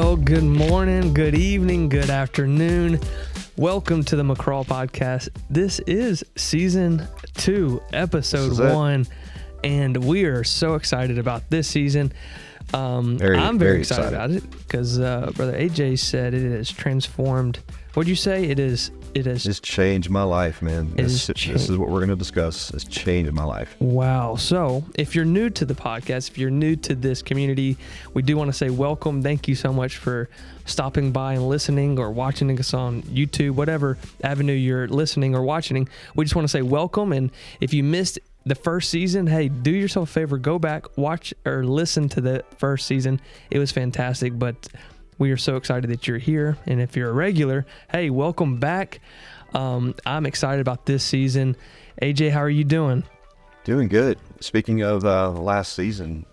Well, good morning, good evening, good afternoon. Welcome to the Miqra podcast. This is season 2, episode 1, and we are so excited about this season. I'm very excited about it because Brother AJ said it has transformed. What'd you say? It's changed my life, man. This is what we're going to discuss. It's changed my life. Wow. So if you're new to the podcast, if you're new to this community, we do want to say welcome. Thank you so much for stopping by and listening or watching us on YouTube, whatever avenue you're listening or watching. We just want to say welcome. And if you missed the first season, hey, do yourself a favor, go back, watch or listen to the first season. It was fantastic, but we are so excited that you're here. And if you're a regular, hey, welcome back. I'm excited about this season. AJ, how are you doing? Doing good. Speaking of last season,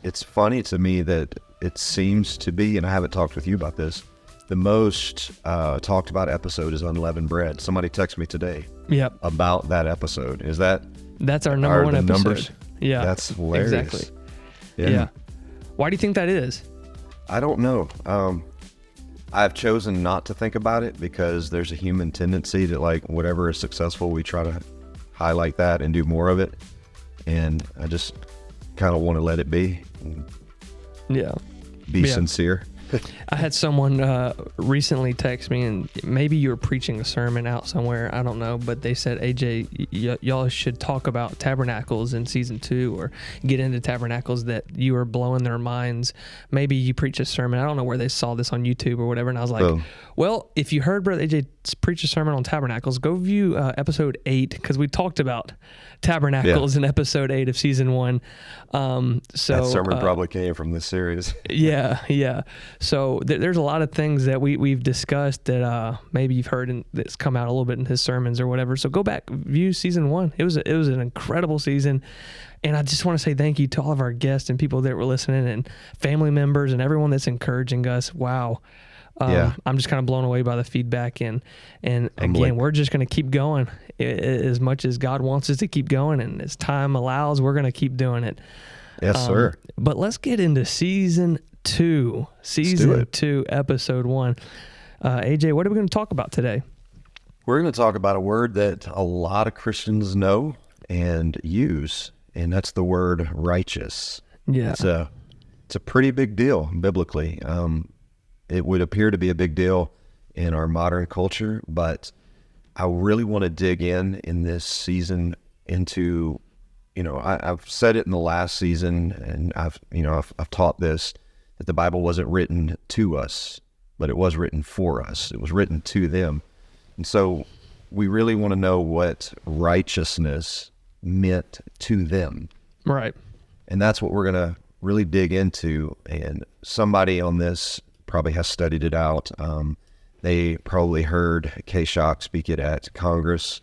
it's funny to me that it seems to be, and I haven't talked with you about this, the most talked about episode is unleavened bread. Somebody texted me today about that episode. That's our number one episode. Numbers? Yeah. That's hilarious. Exactly. Yeah. Why do you think that is? I don't know. I've chosen not to think about it because there's a human tendency to, like, whatever is successful, we try to highlight that and do more of it. And I just kind of want to let it be. Be sincere. I had someone recently text me, and maybe you were preaching a sermon out somewhere, I don't know, but they said, AJ, y'all should talk about tabernacles in season 2 or get into tabernacles, that you are blowing their minds. Maybe you preach a sermon. I don't know where they saw this on YouTube or whatever. And I was like, well, if you heard Brother AJ preach a sermon on tabernacles, go view episode 8, because we talked about tabernacles in episode 8 of season 1. So that sermon probably came from this series. Yeah. So there's a lot of things that we've discussed that maybe you've heard and that's come out a little bit in his sermons or whatever. So go back, view season 1. It was an incredible season. And I just want to say thank you to all of our guests and people that were listening and family members and everyone that's encouraging us. Wow. I'm just kind of blown away by the feedback. And again, we're just going to keep going as much as God wants us to keep going. And as time allows, we're going to keep doing it. Yes, sir. But let's get into season 2, episode 1. AJ, what are we going to talk about today? We're going to talk about a word that a lot of Christians know and use, and that's the word righteous. Yeah. It's a pretty big deal biblically. It would appear to be a big deal in our modern culture, but I really want to dig in this season into, I've said it in the last season, and I've taught this, that the Bible wasn't written to us, but it was written for us. It was written to them. And so we really want to know what righteousness meant to them. Right. And that's what we're going to really dig into. And somebody on this probably has studied it out. They probably heard K-Shock speak it at Congress.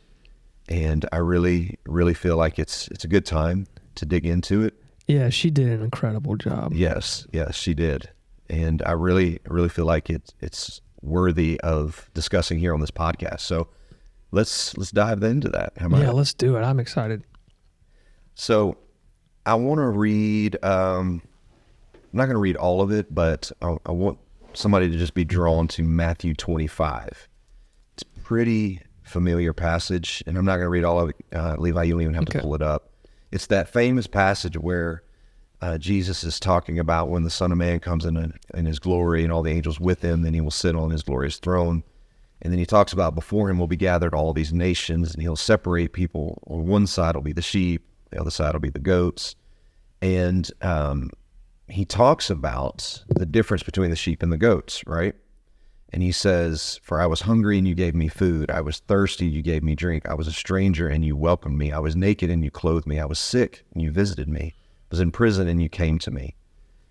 And I really, really feel like it's a good time to dig into it. Yeah, she did an incredible job. Yes, she did. And I really, really feel like it's worthy of discussing here on this podcast. So let's dive into that. Let's do it. I'm excited. So I want to read, I'm not going to read all of it, but I want somebody to just be drawn to Matthew 25. It's a pretty familiar passage, and I'm not going to read all of it. Levi, you don't even have to pull it up. It's that famous passage where Jesus is talking about when the Son of Man comes in his glory and all the angels with him, then he will sit on his glorious throne. And then he talks about before him will be gathered all these nations, and he'll separate people. On one side will be the sheep, the other side will be the goats. And he talks about the difference between the sheep and the goats, right? And he says, "For I was hungry and you gave me food. I was thirsty, you gave me drink. I was a stranger and you welcomed me. I was naked and you clothed me. I was sick and you visited me. I was in prison and you came to me."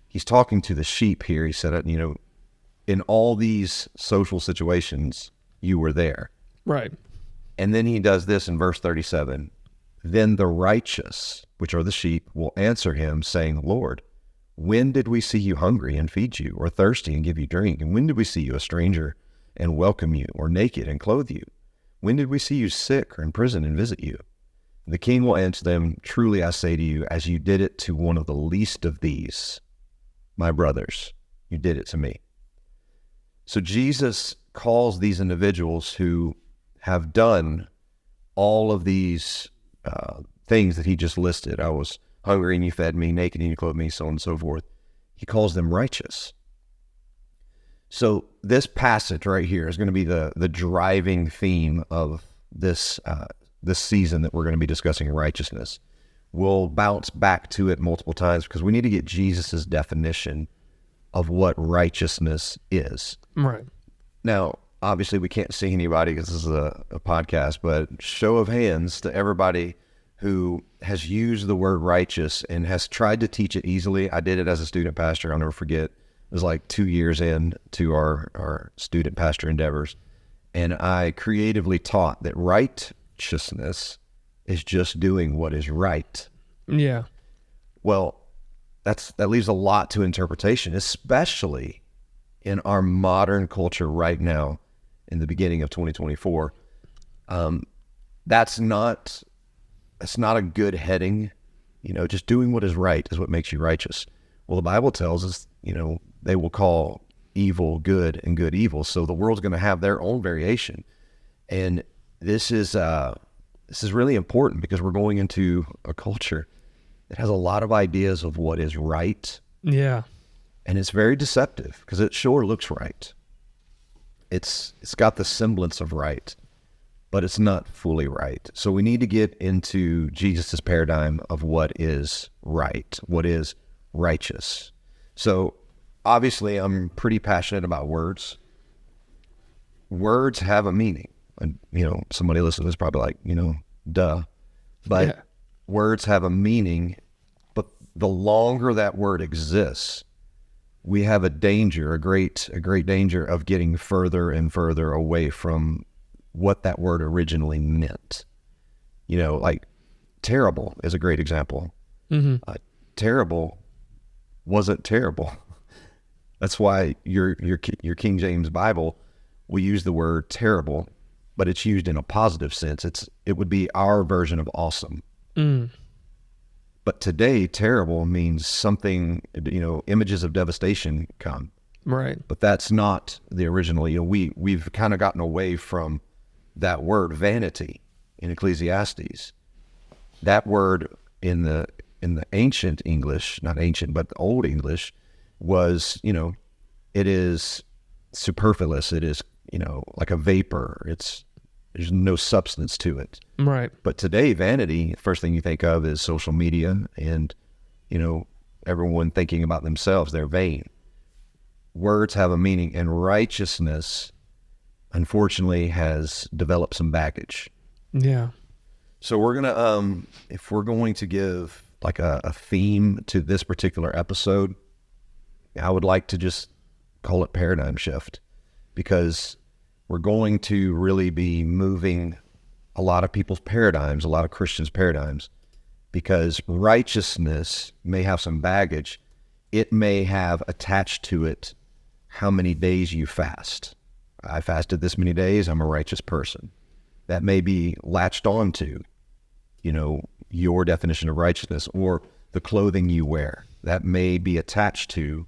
He's talking to the sheep here. He said, in all these social situations, you were there. Right. And then he does this in verse 37. "Then the righteous, which are the sheep, will answer him, saying, Lord, when did we see you hungry and feed you, or thirsty and give you drink? And when did we see you a stranger and welcome you, or naked and clothe you? When did we see you sick or in prison and visit you?" The king will answer them, "Truly I say to you, as you did it to one of the least of these, my brothers, you did it to me." So Jesus calls these individuals who have done all of these things that he just listed. I was hungry and you fed me, naked and you clothed me, so on and so forth. He calls them righteous. So this passage right here is going to be the driving theme of this season that we're going to be discussing righteousness. We'll bounce back to it multiple times because we need to get Jesus's definition of what righteousness is. Right. Now, obviously, we can't see anybody because this is a podcast, but show of hands to everybody who has used the word righteous and has tried to teach it easily. I did it as a student pastor. I'll never forget. It was like 2 years in to our student pastor endeavors. And I creatively taught that righteousness is just doing what is right. Yeah. Well, that leaves a lot to interpretation, especially in our modern culture right now in the beginning of 2024. That's not a good heading. Just doing what is right is what makes you righteous. Well, the Bible tells us, they will call evil good and good evil. So the world's going to have their own variation. And this is really important because we're going into a culture that has a lot of ideas of what is right. Yeah. And it's very deceptive because it sure looks right. It's got the semblance of right, but it's not fully right. So we need to get into Jesus's paradigm of what is right, what is righteous. So obviously I'm pretty passionate about words. Words have a meaning. And, somebody listening to this is probably like, duh. But yeah. Words have a meaning, but the longer that word exists, we have a great danger of getting further and further away from what that word originally meant. Like terrible is a great example. Mm-hmm. Terrible wasn't terrible. That's why your King James Bible will use the word terrible, but it's used in a positive sense. It would be our version of awesome. Mm. But today, terrible means something, images of devastation come. Right. But that's not the original. We've kind of gotten away from that word vanity in Ecclesiastes. That word in the ancient English, not ancient, but the old English was, it is superfluous. It is, like a vapor. There's no substance to it. Right. But today, vanity, first thing you think of is social media and, everyone thinking about themselves. They're vain. Words have a meaning, and righteousness, unfortunately, has developed some baggage. Yeah. So we're going to, if we're going to give like a theme to this particular episode, I would like to just call it paradigm shift, because we're going to really be moving a lot of people's paradigms, a lot of Christians' paradigms, because righteousness may have some baggage. It may have attached to it how many days you fast. I fasted this many days, I'm a righteous person. That may be latched on to, your definition of righteousness, or the clothing you wear. That may be attached to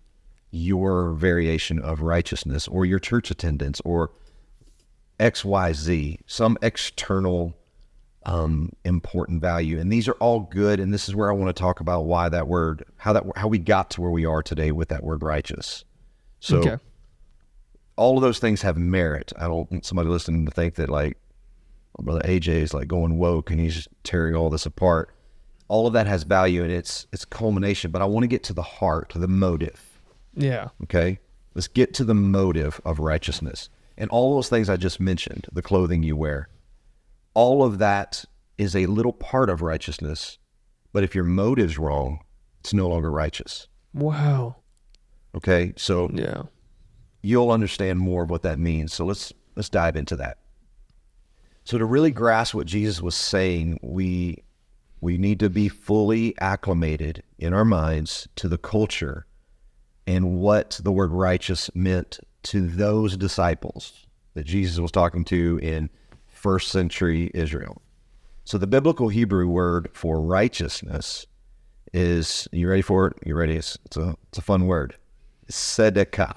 your variation of righteousness, or your church attendance, or XYZ, some external important value. And these are all good. And this is where I want to talk about why that word, how we got to where we are today with that word righteous. So Okay. all of those things have merit. I don't want somebody listening to think that like, Brother AJ is like going woke and he's tearing all this apart. All of that has value and it's culmination, but I want to get to the heart, to the motive. Yeah. Okay. Let's get to the motive of righteousness. And all those things I just mentioned, the clothing you wear, all of that is a little part of righteousness. But if your motive's wrong, it's no longer righteous. Wow. Okay. So Yeah. you'll understand more of what that means. So let's dive into that. So to really grasp what Jesus was saying, we need to be fully acclimated in our minds to the culture and what the word righteous meant to those disciples that Jesus was talking to in first century Israel. So the biblical Hebrew word for righteousness is, you ready for it? You ready? It's a fun word. Tzedakah.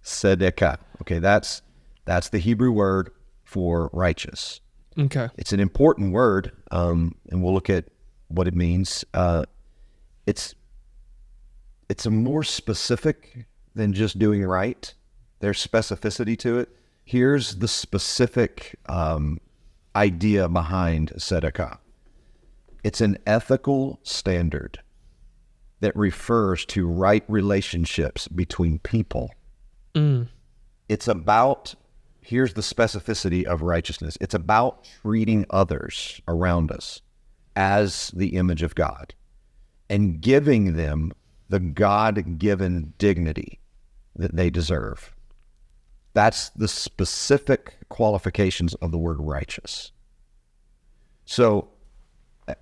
Tzedakah. Okay, that's the Hebrew word for righteous. Okay. It's an important word, and we'll look at what it means. It's a more specific than just doing right. There's specificity to it. Here's the specific idea behind tzedakah. It's an ethical standard that refers to right relationships between people. It's about, here's the specificity of righteousness. It's about treating others around us as the image of God and giving them the God-given dignity that they deserve. That's the specific qualifications of the word righteous. So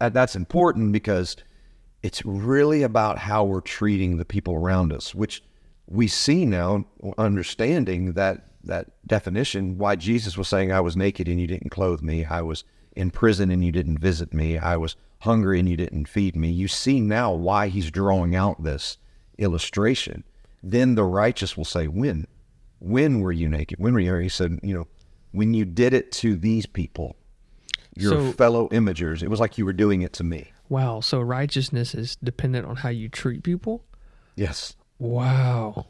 that's important because it's really about how we're treating the people around us, which we see now, understanding that definition, why Jesus was saying, I was naked and you didn't clothe me. I was in prison and you didn't visit me. I was hungry and you didn't feed me. You see now why he's drawing out this illustration. Then the righteous will say, when were you naked? When were you? He said, when you did it to these people, your fellow imagers, it was like you were doing it to me. Wow. So righteousness is dependent on how you treat people? Yes. Wow.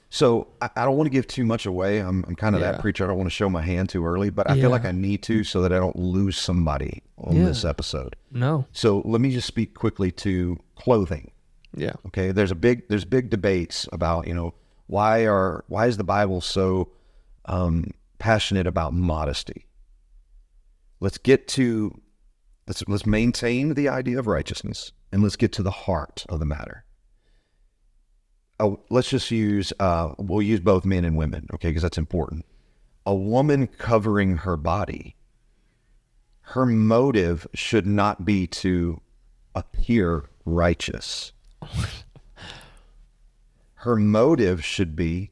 So I don't want to give too much away. I'm kind of that preacher. I don't want to show my hand too early, but I feel like I need to so that I don't lose somebody on this episode. No. So let me just speak quickly to clothing. Yeah. Okay. There's big debates about, why is the Bible so passionate about modesty? Let's maintain the idea of righteousness, and let's get to the heart of the matter. Let's just we'll use both men and women, okay, because that's important. A woman covering her body, her motive should not be to appear righteous. Her motive should be,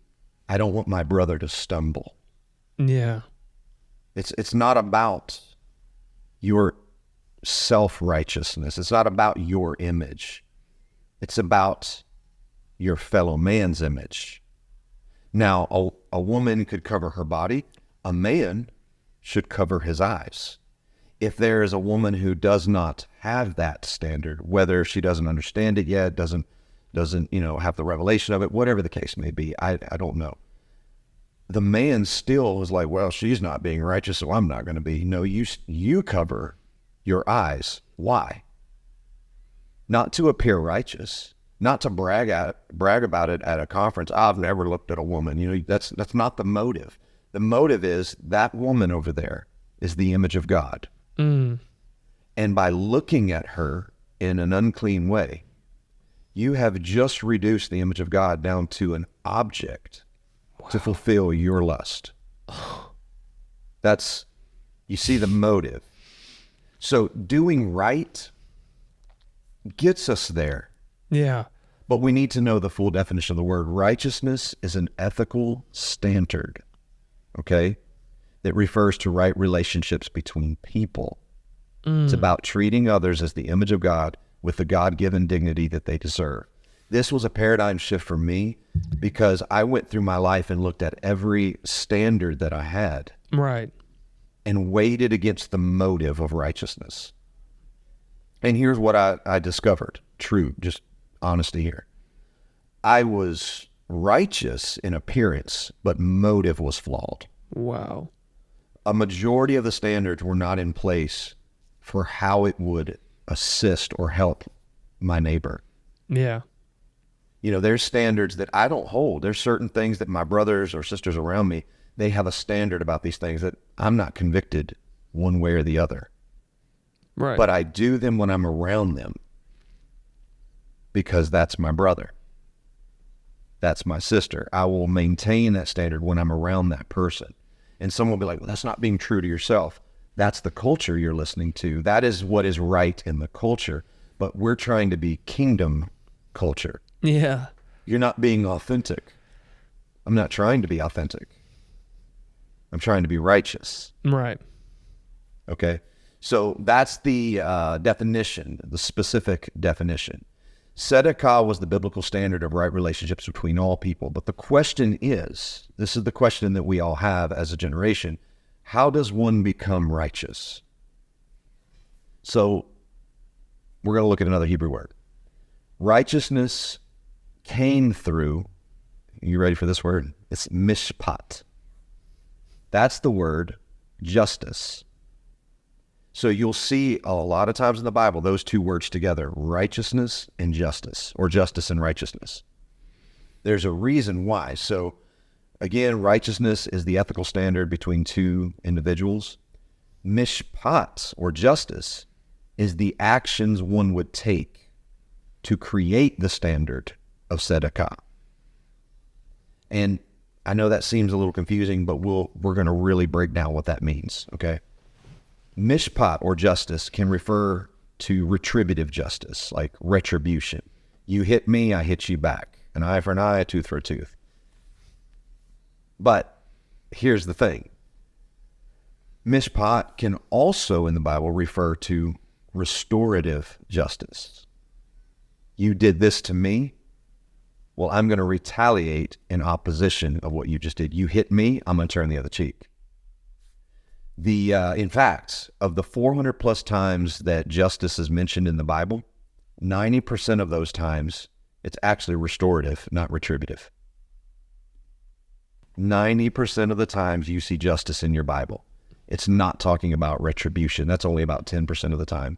I don't want my brother to stumble. Yeah. It's not about your self-righteousness. It's not about your image. It's about your fellow man's image. Now, a woman could cover her body. A man should cover his eyes. If there is a woman who does not have that standard, whether she doesn't understand it yet, doesn't have the revelation of it, whatever the case may be, I don't know. The man still is like, well, she's not being righteous, so I'm not going to be. No, you cover your eyes. Why? Not to appear righteous, not to brag about it at a conference. I've never looked at a woman. That's not the motive. The motive is that woman over there is the image of God. And by looking at her in an unclean way, you have just reduced the image of God down to an object to fulfill your lust. You see the motive. So doing right gets us there. Yeah. But we need to know the full definition of the word. Righteousness is an ethical standard, okay, that refers to right relationships between people. It's about treating others as the image of God with the God-given dignity that they deserve. This was a paradigm shift for me because I went through my life and looked at every standard that I had. Right. And weighed it against the motive of righteousness. And here's what I discovered. True, just honesty here. I was righteous in appearance, but motive was flawed. Wow. A majority of the standards were not in place for how it would assist or help my neighbor. Yeah. There's standards that I don't hold. There's certain things that my brothers or sisters around me, they have a standard about these things that I'm not convicted one way or the other. Right. But I do them when I'm around them because that's my brother. That's my sister. I will maintain that standard when I'm around that person. And someone will be like, well, that's not being true to yourself. That's the culture you're listening to. That is what is right in the culture. But we're trying to be kingdom culture. Yeah. You're not being authentic. I'm not trying to be authentic. I'm trying to be righteous. Right. Okay. So that's the definition, the specific definition. Tzedakah was the biblical standard of right relationships between all people. But the question is, this is the question that we all have as a generation, how does one become righteous? So we're going to look at another Hebrew word. Righteousness came through, you ready for this word? It's mishpat. That's the word justice. So you'll see a lot of times in the Bible, those two words together, righteousness and justice, or justice and righteousness. There's a reason why. So again, righteousness is the ethical standard between two individuals. Mishpat, or justice, is the actions one would take to create the standard of tzedakah. And I know that seems a little confusing, but we're going to really break down what that means, okay? Mishpat, or justice, can refer to retributive justice, like retribution. You hit me, I hit you back. An eye for an eye, a tooth for a tooth. But here's the thing. Mishpat can also in the Bible refer to restorative justice. You did this to me, well, I'm going to retaliate in opposition of what you just did. You hit me, I'm going to turn the other cheek. In fact, of the 400 plus times that justice is mentioned in the Bible, 90% of those times, it's actually restorative, not retributive. 90% of the times you see justice in your Bible, it's not talking about retribution. That's only about 10% of the time.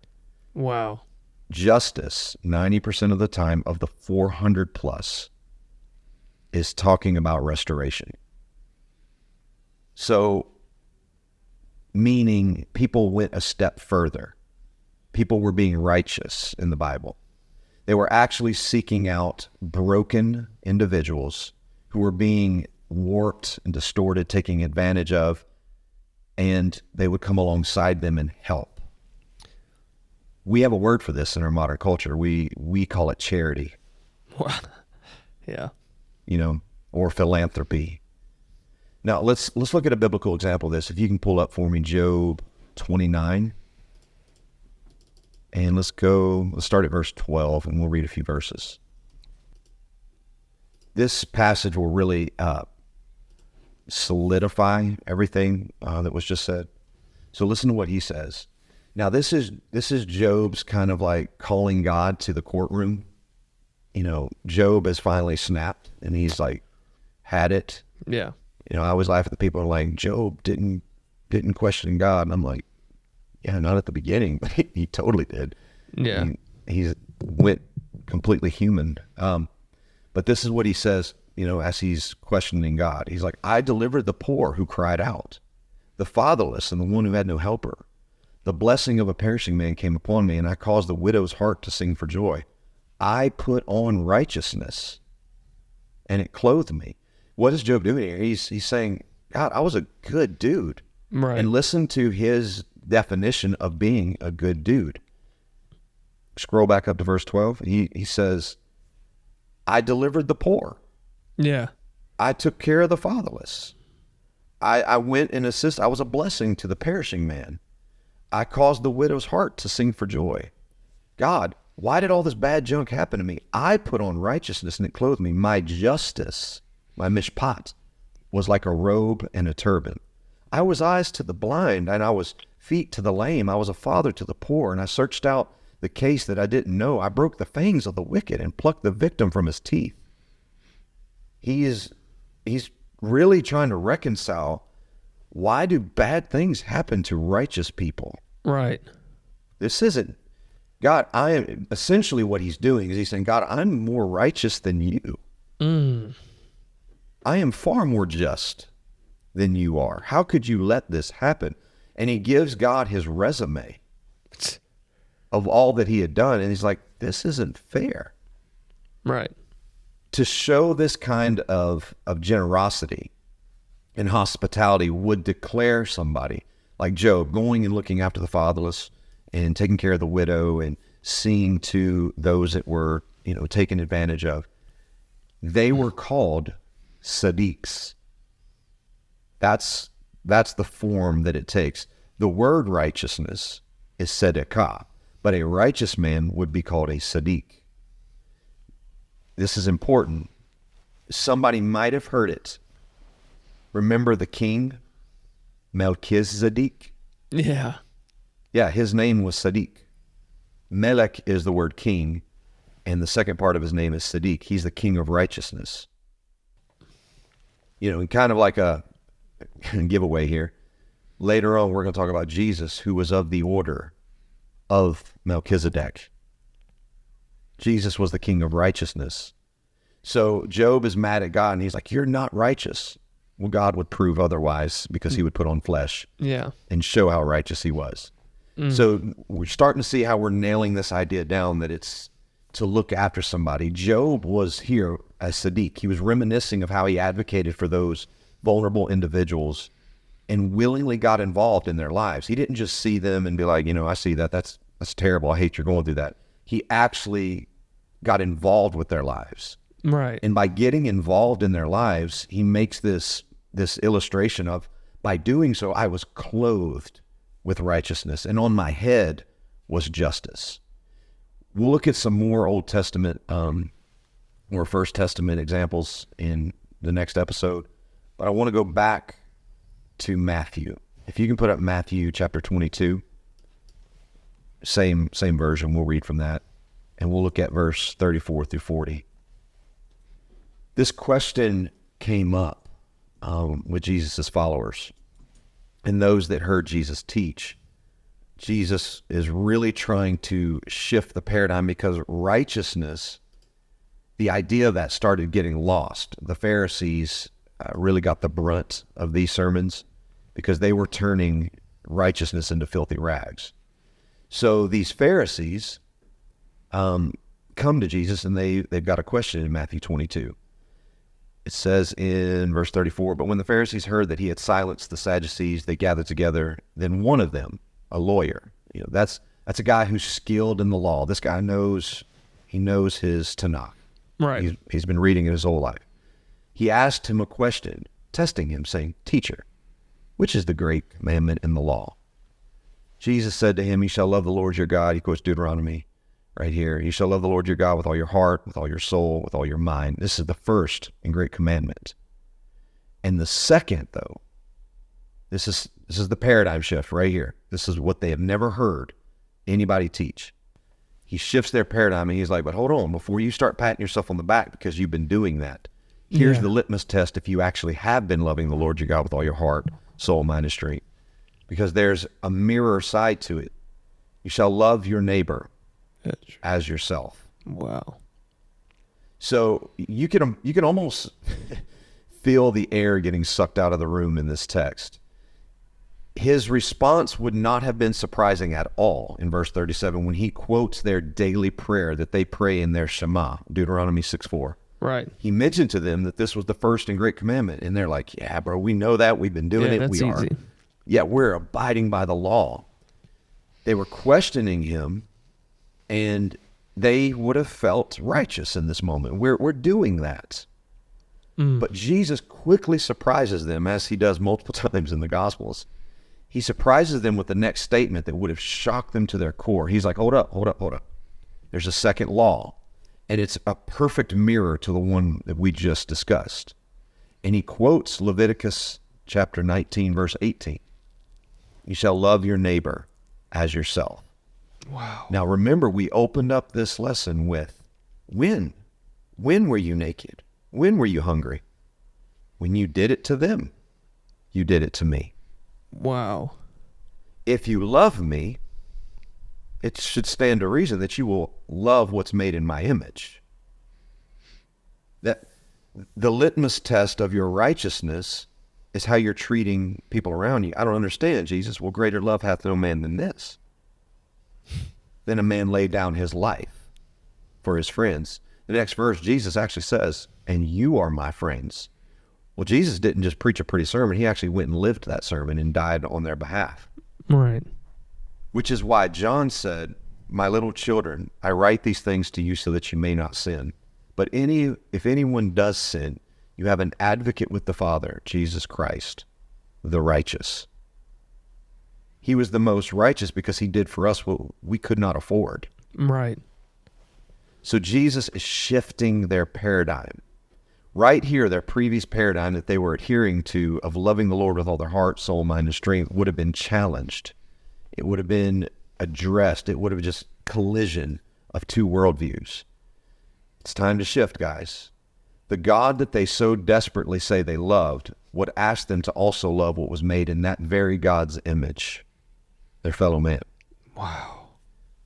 Wow. Justice, 90% of the time of the 400 plus, is talking about restoration. So, meaning people went a step further. People were being righteous in the Bible. They were actually seeking out broken individuals who were being warped and distorted, taking advantage of, and they would come alongside them and help. We have a word for this in our modern culture. We call it charity. Yeah. Or philanthropy. Now, let's look at a biblical example of this. If you can pull up for me Job 29. And let's start at verse 12, and we'll read a few verses. This passage will really solidify everything that was just said. So listen to what he says. Now, this is Job's kind of like calling God to the courtroom. Job has finally snapped, and he's like, had it. Yeah. I always laugh at the people who are like, Job didn't question God. And I'm like, yeah, not at the beginning, but he totally did. Yeah. He went completely human. But this is what he says, as he's questioning God. He's like, I delivered the poor who cried out, the fatherless and the one who had no helper. The blessing of a perishing man came upon me, and I caused the widow's heart to sing for joy. I put on righteousness, and it clothed me. What is Job doing here? He's saying, God, I was a good dude. Right. And listen to his definition of being a good dude. Scroll back up to verse 12. He says, I delivered the poor. Yeah. I took care of the fatherless. I went and assisted. I was a blessing to the perishing man. I caused the widow's heart to sing for joy. God, why did all this bad junk happen to me? I put on righteousness, and it clothed me. My justice, my mishpat, was like a robe and a turban. I was eyes to the blind, and I was feet to the lame. I was a father to the poor, and I searched out the case that I didn't know. I broke the fangs of the wicked and plucked the victim from his teeth. He's really trying to reconcile, why do bad things happen to righteous people? Right. This isn't, God, I am, essentially what he's doing is he's saying, God, I'm more righteous than you. I am far more just than you are. How could you let this happen? And he gives God his resume of all that he had done. And he's like, this isn't fair. Right. To show this kind of generosity and hospitality would declare somebody like Job going and looking after the fatherless and taking care of the widow and seeing to those that were, taken advantage of. They were called Sadiqs. That's the form that it takes. The word righteousness is tzedakah, but a righteous man would be called a Sadiq. this is important. Somebody might have heard it. Remember the king, Melchizedek? Yeah. Yeah, his name was Sadiq. Melech is the word king, and the second part of his name is Sadiq. He's the king of righteousness. You know, and kind of like a giveaway here. Later on, we're going to talk about Jesus, who was of the order of Melchizedek. Jesus was the king of righteousness. So Job is mad at God, and he's like, you're not righteous. Well, God would prove otherwise because he would put on flesh and show how righteous he was. So we're starting to see how we're nailing this idea down, that it's to look after somebody. Job was here as Sadiq. He was reminiscing of how he advocated for those vulnerable individuals and willingly got involved in their lives. He didn't just see them and be like, you know, I see that. That's terrible. I hate you're going through that. He actually got involved with their lives. Right. And by getting involved in their lives, he makes this illustration of, by doing so, I was clothed with righteousness, and on my head was justice. We'll look at some more Old Testament or First Testament examples in the next episode, but I want to go back to Matthew. If you can put up Matthew chapter 22, same version, we'll read from that, and we'll look at verse 34 through 40. This question came up with Jesus' followers and those that heard Jesus teach. Jesus is really trying to shift the paradigm, because righteousness, the idea of that started getting lost. The Pharisees really got the brunt of these sermons because they were turning righteousness into filthy rags. So these Pharisees come to Jesus, and they've got a question in Matthew 22. It says in verse 34, but when the Pharisees heard that he had silenced the Sadducees, they gathered together. Then one of them, a lawyer, you know, that's a guy who's skilled in the law. This guy knows his Tanakh. Right. He's been reading it his whole life. He asked him a question, testing him, saying, Teacher, which is the great commandment in the law? Jesus said to him, you shall love the Lord your God. He quotes Deuteronomy right here. You shall love the Lord your God with all your heart, with all your soul, with all your mind. This is the first and great commandment. And the second, though, this is the paradigm shift right here. This is what they have never heard anybody teach. He shifts their paradigm, and he's like, but hold on, before you start patting yourself on the back because you've been doing that, here's the litmus test if you actually have been loving the Lord your God with all your heart, soul, mind, and strength. Because there's a mirror side to it. You shall love your neighbor as yourself. Wow. So you can almost feel the air getting sucked out of the room in this text. His response would not have been surprising at all in verse 37 when he quotes their daily prayer that they pray in their Shema, Deuteronomy 6:4. Right. He mentioned to them that this was the first and great commandment, and they're like, yeah, bro, we know that. We've been doing it. That's We easy. Yeah, we're abiding by the law. They were questioning him, and they would have felt righteous in this moment. We're doing that. But Jesus quickly surprises them, as he does multiple times in the Gospels. He surprises them with the next statement that would have shocked them to their core. He's like, hold up. There's a second law, and it's a perfect mirror to the one that we just discussed. And he quotes Leviticus chapter 19, verse 18. You shall love your neighbor as yourself. Wow. Now remember, we opened up this lesson with, when? When were you naked? When were you hungry? When you did it to them, you did it to me. Wow. If you love me, it should stand to reason that you will love what's made in my image. That the litmus test of your righteousness is how you're treating people around you. I don't understand, Jesus. Well, greater love hath no man than this. Then a man laid down his life for his friends. The next verse, Jesus actually says, and you are my friends. Well, Jesus didn't just preach a pretty sermon. He actually went and lived that sermon and died on their behalf. Right. Which is why John said, my little children, I write these things to you so that you may not sin. But if anyone does sin, you have an advocate with the Father, Jesus Christ, the righteous. He was the most righteous because he did for us what we could not afford. Right. So Jesus is shifting their paradigm. Right here, their previous paradigm that they were adhering to of loving the Lord with all their heart, soul, mind, and strength would have been challenged. It would have been addressed. It would have just collision of two worldviews. It's time to shift, guys. The God that they so desperately say they loved would ask them to also love what was made in that very God's image, their fellow man. Wow.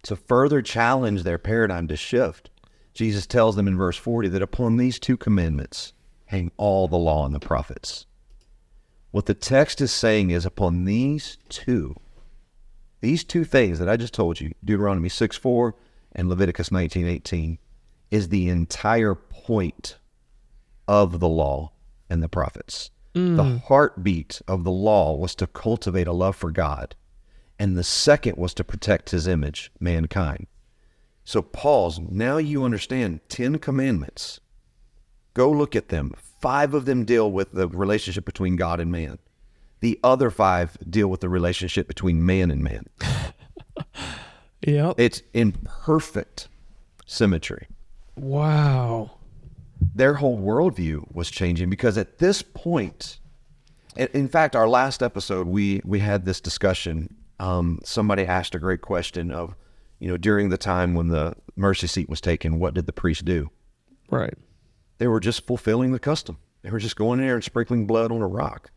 To further challenge their paradigm to shift, Jesus tells them in verse 40 that upon these two commandments hang all the law and the prophets. What the text is saying is upon these two things that I just told you, Deuteronomy 6:4 and Leviticus 19:18, is the entire point of the law and the prophets. The heartbeat of the law was to cultivate a love for God, and the second was to protect his image, mankind. So pause. Now you understand 10 commandments. Go look at them. 5 of them deal with the relationship between God and man. The other 5 deal with the relationship between man and man. Yep. It's in perfect symmetry. Wow. Their whole worldview was changing because at this point, in fact, our last episode, we had this discussion. Somebody asked a great question of, during the time when the mercy seat was taken, what did the priest do? Right. They were just fulfilling the custom. They were just going in there and sprinkling blood on a rock,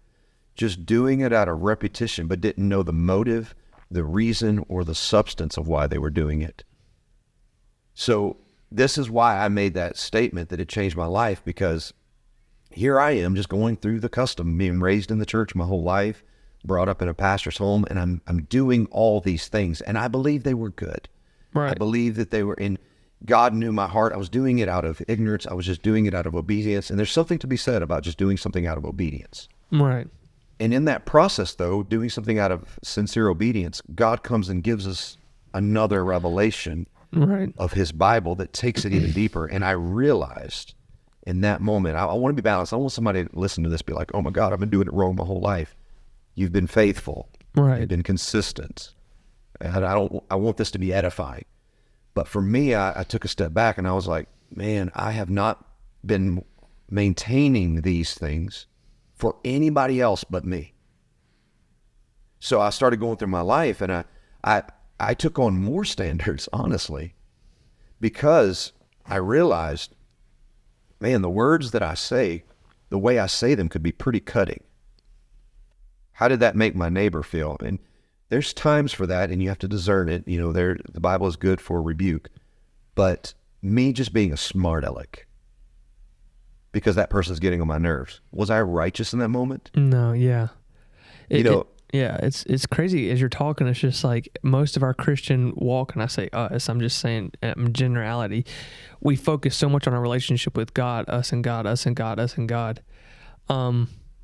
just doing it out of repetition, but didn't know the motive, the reason, or the substance of why they were doing it. So this is why I made that statement that it changed my life, because here I am just going through the custom, being raised in the church my whole life, brought up in a pastor's home, and I'm doing all these things, and I believe they were good. Right. I believe that they were in, God knew my heart. I was doing it out of ignorance. I was just doing it out of obedience, and there's something to be said about just doing something out of obedience. Right. And in that process, though, doing something out of sincere obedience, God comes and gives us another revelation of his Bible that takes it even deeper. And I realized in that moment, I want to be balanced. I want somebody to listen to this, be like, oh my God, I've been doing it wrong my whole life. You've been faithful. Right. You've been consistent. And I want this to be edifying. But for me, I took a step back and I was like, man, I have not been maintaining these things for anybody else but me. So I started going through my life, and I took on more standards, honestly, because I realized, man, the words that I say, the way I say them could be pretty cutting. How did that make my neighbor feel? And there's times for that, and you have to discern it. The Bible is good for rebuke. But me just being a smart aleck, because that person's getting on my nerves, was I righteous in that moment? No, yeah. It's crazy as you're talking. It's just like most of our Christian walk, and I say us, I'm just saying generality, we focus so much on our relationship with God, us and God, us and God, us and God.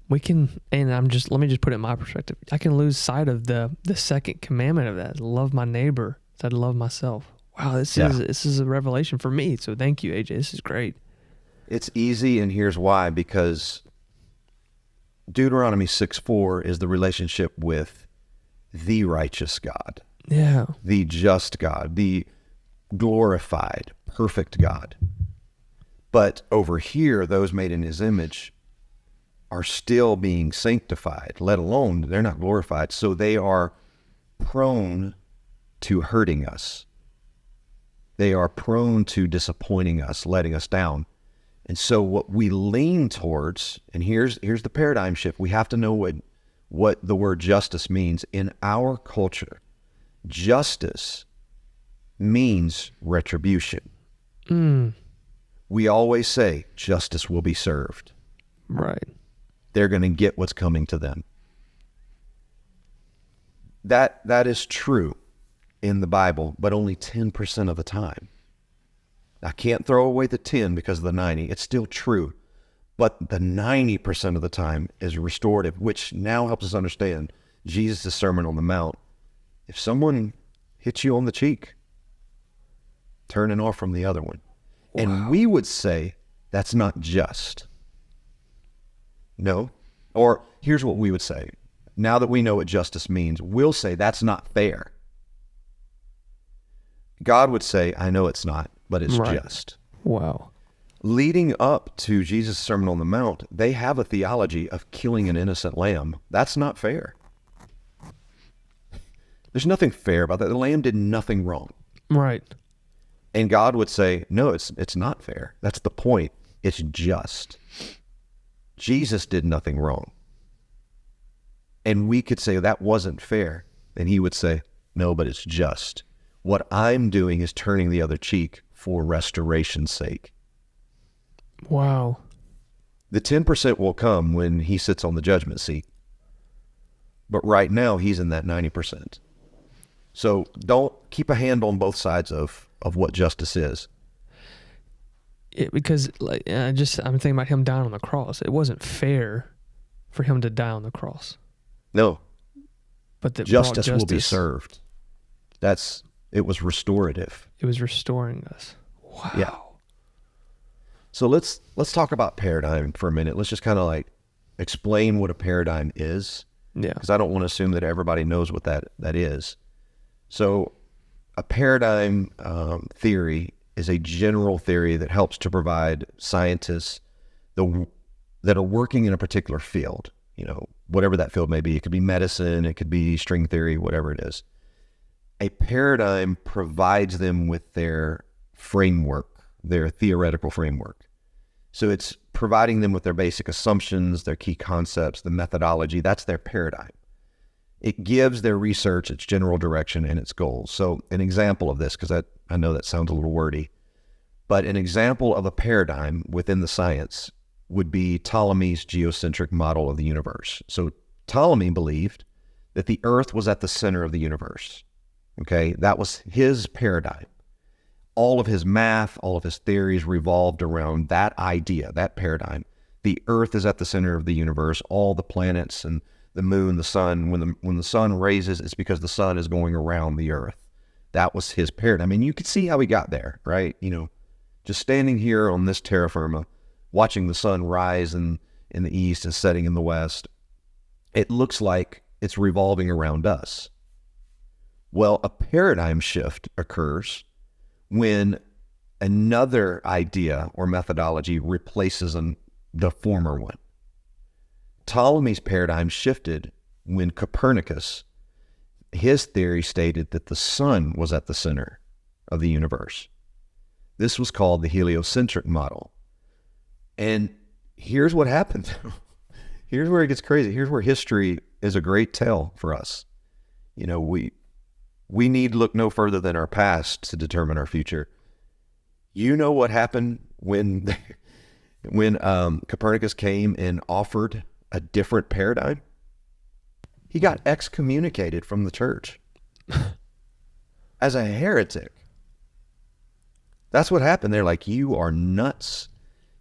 We can, and let me just put it in my perspective. I can lose sight of the second commandment of that. Love my neighbor as I love myself. Wow, this is a revelation for me. So thank you, AJ. This is great. It's easy, and here's why, because Deuteronomy 6:4 is the relationship with the righteous God. Yeah. The just God, the glorified, perfect God. But over here, those made in his image are still being sanctified, let alone they're not glorified. So they are prone to hurting us. They are prone to disappointing us, letting us down. And so what we lean towards, and here's the paradigm shift. We have to know what the word justice means. In our culture, justice means retribution. We always say justice will be served. Right. They're going to get what's coming to them. That is true in the Bible, but only 10% of the time. I can't throw away the 10 because of the 90. It's still true. But the 90% of the time is restorative, which now helps us understand Jesus' Sermon on the Mount. If someone hits you on the cheek, turn it off from the other one. Wow. And we would say that's not just. No. Or here's what we would say. Now that we know what justice means, we'll say that's not fair. God would say, I know it's not. but it's Right. just. Wow. Leading up to Jesus' Sermon on the Mount, they have a theology of killing an innocent lamb. That's not fair. There's nothing fair about that. The lamb did nothing wrong. Right. And God would say, no, it's not fair. That's the point. It's just. Jesus did nothing wrong. And we could say that wasn't fair. And he would say, no, but it's just. What I'm doing is turning the other cheek for restoration's sake. Wow. The 10% will come when he sits on the judgment seat. But right now, he's in that 90%. So don't keep a hand on both sides of what justice is. Because like I'm thinking about him dying on the cross. It wasn't fair for him to die on the cross. No. But that Justice will be served. It was restorative. It was restoring us. Wow. Yeah. So let's talk about paradigm for a minute. Let's just kind of like explain what a paradigm is. Yeah. Because I don't want to assume that everybody knows what that is. So a paradigm theory is a general theory that helps to provide scientists that are working in a particular field, whatever that field may be. It could be medicine, it could be string theory, whatever it is. A paradigm provides them with their framework, their theoretical framework. So it's providing them with their basic assumptions, their key concepts, the methodology. That's their paradigm. It gives their research its general direction and its goals. So an example of this, because I know that sounds a little wordy, but an example of a paradigm within the science would be Ptolemy's geocentric model of the universe. So Ptolemy believed that the earth was at the center of the universe. Okay, that was his paradigm. All of his math, all of his theories revolved around that idea, that paradigm. The earth is at the center of the universe, all the planets and the moon, the sun. When the sun raises, it's because the sun is going around the earth. That was his paradigm. And you could see how he got there, right? Just standing here on this terra firma, watching the sun rise in the east and setting in the west, it looks like it's revolving around us. Well, a paradigm shift occurs when another idea or methodology replaces the former one. Ptolemy's paradigm shifted when Copernicus, his theory stated that the sun was at the center of the universe. This was called the heliocentric model. And here's what happened. Here's where it gets crazy. Here's where history is a great tale for us. We need look no further than our past to determine our future. You know what happened when Copernicus came and offered a different paradigm? He got excommunicated from the church as a heretic. That's what happened. They're like, you are nuts.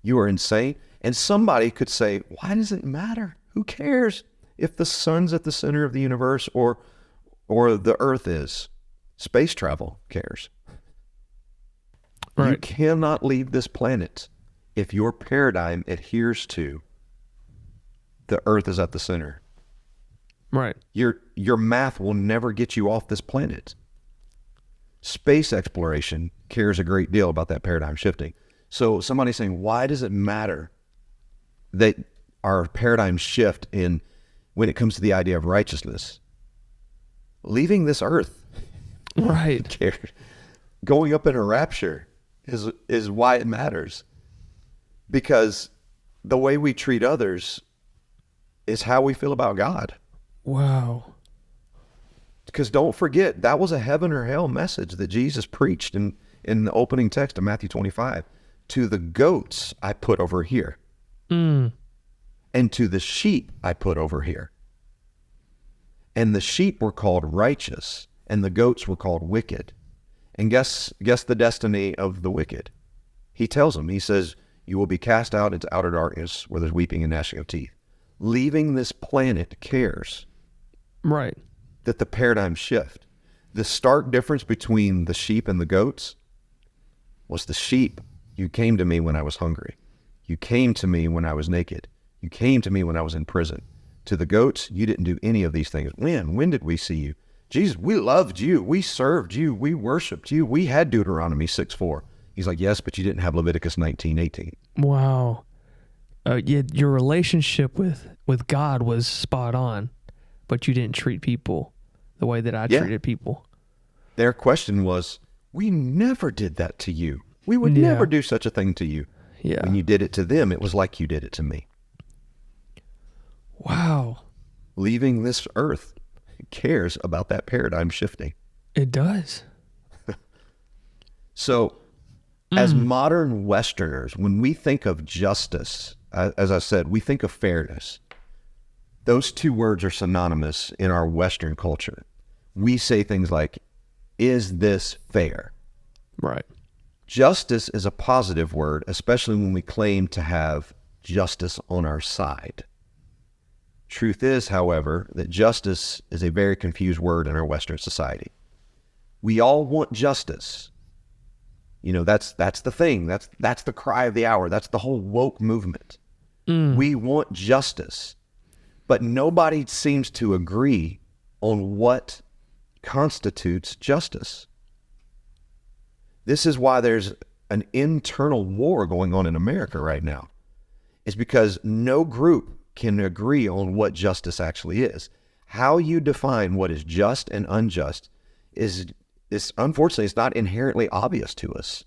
You are insane. And somebody could say, why does it matter? Who cares if the sun's at the center of the universe or the earth is? Space travel cares. Right. You cannot leave this planet if your paradigm adheres to the earth is at the center. Right. Your math will never get you off this planet. Space exploration cares a great deal about that paradigm shifting. So somebody's saying, why does it matter that our paradigm shift when it comes to the idea of righteousness? Leaving this earth. Right. Going up in a rapture is why it matters. Because the way we treat others is how we feel about God. Wow. Because don't forget, that was a heaven or hell message that Jesus preached in the opening text of Matthew 25. To the goats I put over here. And to the sheep I put over here. And the sheep were called righteous, and the goats were called wicked. And guess the destiny of the wicked. He tells them, he says, you will be cast out into outer darkness where there's weeping and gnashing of teeth. Leaving this planet cares. Right. That the paradigm shift. The stark difference between the sheep and the goats was the sheep. You came to me when I was hungry. You came to me when I was naked. You came to me when I was in prison. To the goats, you didn't do any of these things. When did we see you? Jesus, we loved you. We served you. We worshiped you. We had Deuteronomy 6:4. He's like, yes, but you didn't have Leviticus 19:18. Wow. Yeah, your relationship with God was spot on, but you didn't treat people the way that I treated people. Their question was, we never did that to you. We would never do such a thing to you. Yeah. When you did it to them, it was like you did it to me. Wow. Leaving this earth cares about that paradigm shifting. It does. So, as modern Westerners, when we think of justice, as I said, we think of fairness. Those two words are synonymous in our Western culture. We say things like, is this fair? Right. Justice is a positive word, especially when we claim to have justice on our side. Truth is, however, that justice is a very confused word in our Western society. We all want justice. You know, that's the thing. That's the cry of the hour. That's the whole woke movement. We want justice, but nobody seems to agree on what constitutes justice. This is why there's an internal war going on in America right now. It's because no group can agree on what justice actually is. How you define what is just and unjust is unfortunately, it's not inherently obvious to us.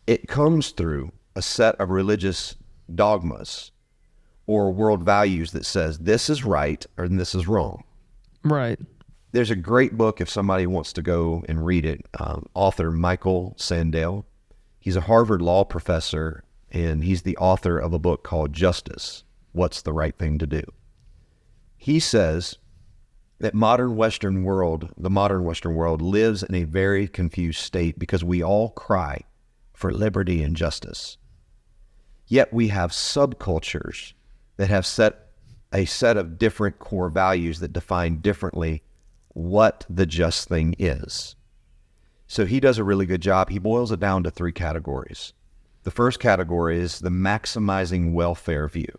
It comes through a set of religious dogmas or world values that says this is right or this is wrong. Right. There's a great book if somebody wants to go and read it. Author Michael Sandel. He's a Harvard law professor, and he's the author of a book called Justice, What's the Right Thing to Do? He says that the modern Western world lives in a very confused state because we all cry for liberty and justice. Yet we have subcultures that have a set of different core values that define differently what the just thing is. So he does a really good job. He boils it down to 3 categories. The first category is the maximizing welfare view.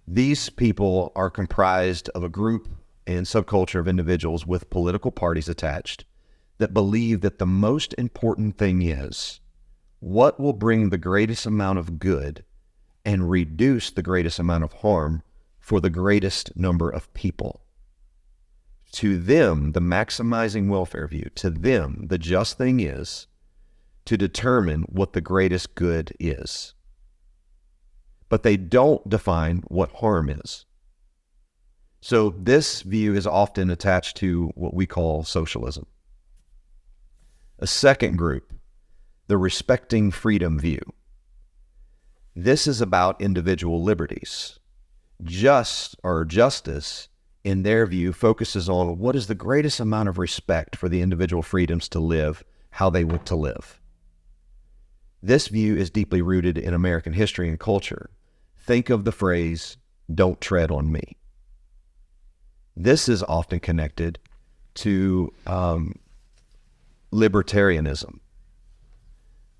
These people are comprised of a group and subculture of individuals with political parties attached that believe that the most important thing is what will bring the greatest amount of good and reduce the greatest amount of harm for the greatest number of people. To them, the maximizing welfare view, to them, the just thing is to determine what the greatest good is. But they don't define what harm is. So this view is often attached to what we call socialism. A second group, the respecting freedom view. This is about individual liberties. Justice, in their view, focuses on what is the greatest amount of respect for the individual freedoms to live how they want to live. This view is deeply rooted in American history and culture. Think of the phrase, "Don't tread on me." This is often connected to libertarianism.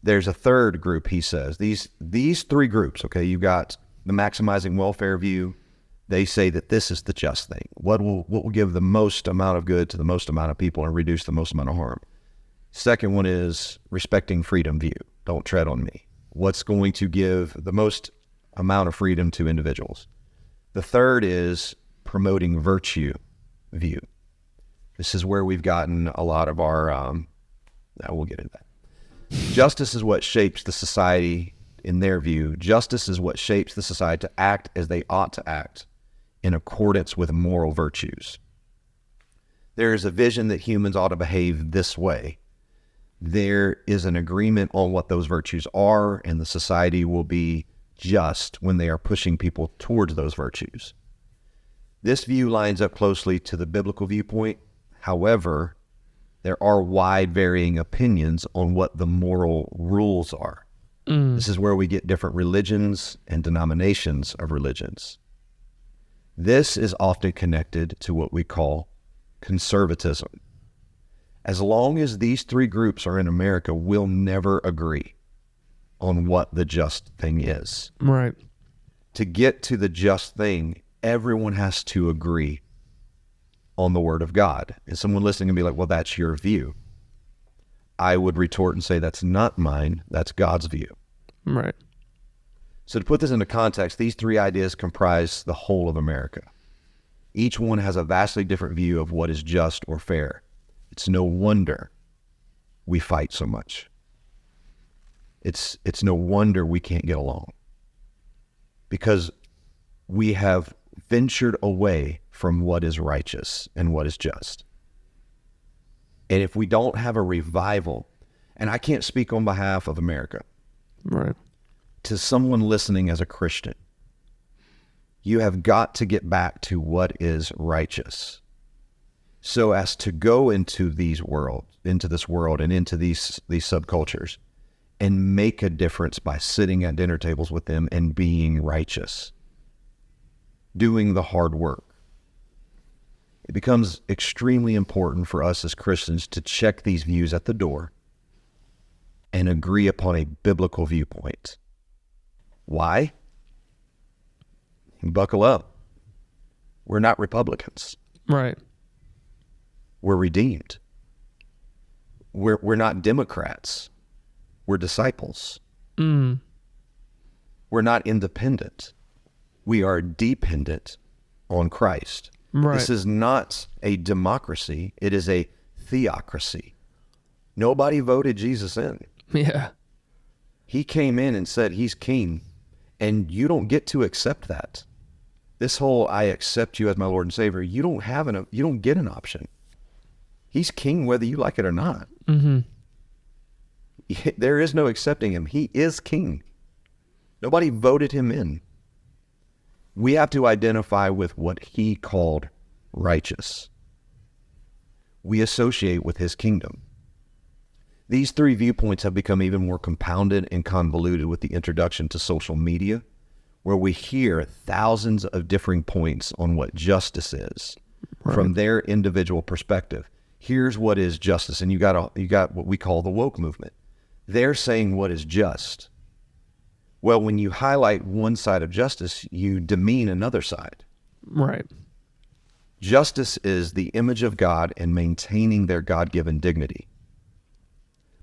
There's a third group, he says. These 3 groups, okay, you've got the maximizing welfare view. They say that this is the just thing. What will give the most amount of good to the most amount of people and reduce the most amount of harm? Second one is respecting freedom view. Don't tread on me. What's going to give the most amount of freedom to individuals? The third is promoting virtue view. This is where we've gotten a lot of our, we'll get into that. Justice is what shapes the society in their view. Justice is what shapes the society to act as they ought to act in accordance with moral virtues. There is a vision that humans ought to behave this way. There is an agreement on what those virtues are, and the society will be just when they are pushing people towards those virtues. This view lines up closely to the biblical viewpoint. However, there are wide varying opinions on what the moral rules are. This is where we get different religions and denominations of religions. This is often connected to what we call conservatism. As long as these 3 groups are in America, we'll never agree on what the just thing is. Right. To get to the just thing, everyone has to agree on the Word of God. And someone listening can be like, well, that's your view. I would retort and say that's not mine, that's God's view. Right. So to put this into context, these three ideas comprise the whole of America. Each one has a vastly different view of what is just or fair. It's no wonder we fight so much. It's no wonder we can't get along, because we have ventured away from what is righteous and what is just. And if we don't have a revival, and I can't speak on behalf of America, Right. to someone listening as a Christian, you have got to get back to what is righteous, so as to go into this world and into these subcultures and make a difference by sitting at dinner tables with them and being righteous, doing the hard work. It becomes extremely important for us as Christians to check these views at the door and agree upon a biblical viewpoint. Why? Buckle up. We're not Republicans. Right. We're redeemed. We're not Democrats. We're disciples. Mm. We're not independent. We are dependent on Christ. Right. This is not a democracy. It is a theocracy. Nobody voted Jesus in. Yeah. He came in and said he's king, and you don't get to accept that. This whole I accept you as my Lord and Savior, you don't get an option. He's king whether you like it or not. Mm-hmm. There is no accepting him. He is king. Nobody voted him in. We have to identify with what he called righteous. We associate with his kingdom. These three viewpoints have become even more compounded and convoluted with the introduction to social media, where we hear thousands of differing points on what justice is from their individual perspective. Here's what is justice, and you got what we call the woke movement. They're saying what is just. Well, when you highlight one side of justice, you demean another side. Right. Justice is the image of God and maintaining their God-given dignity.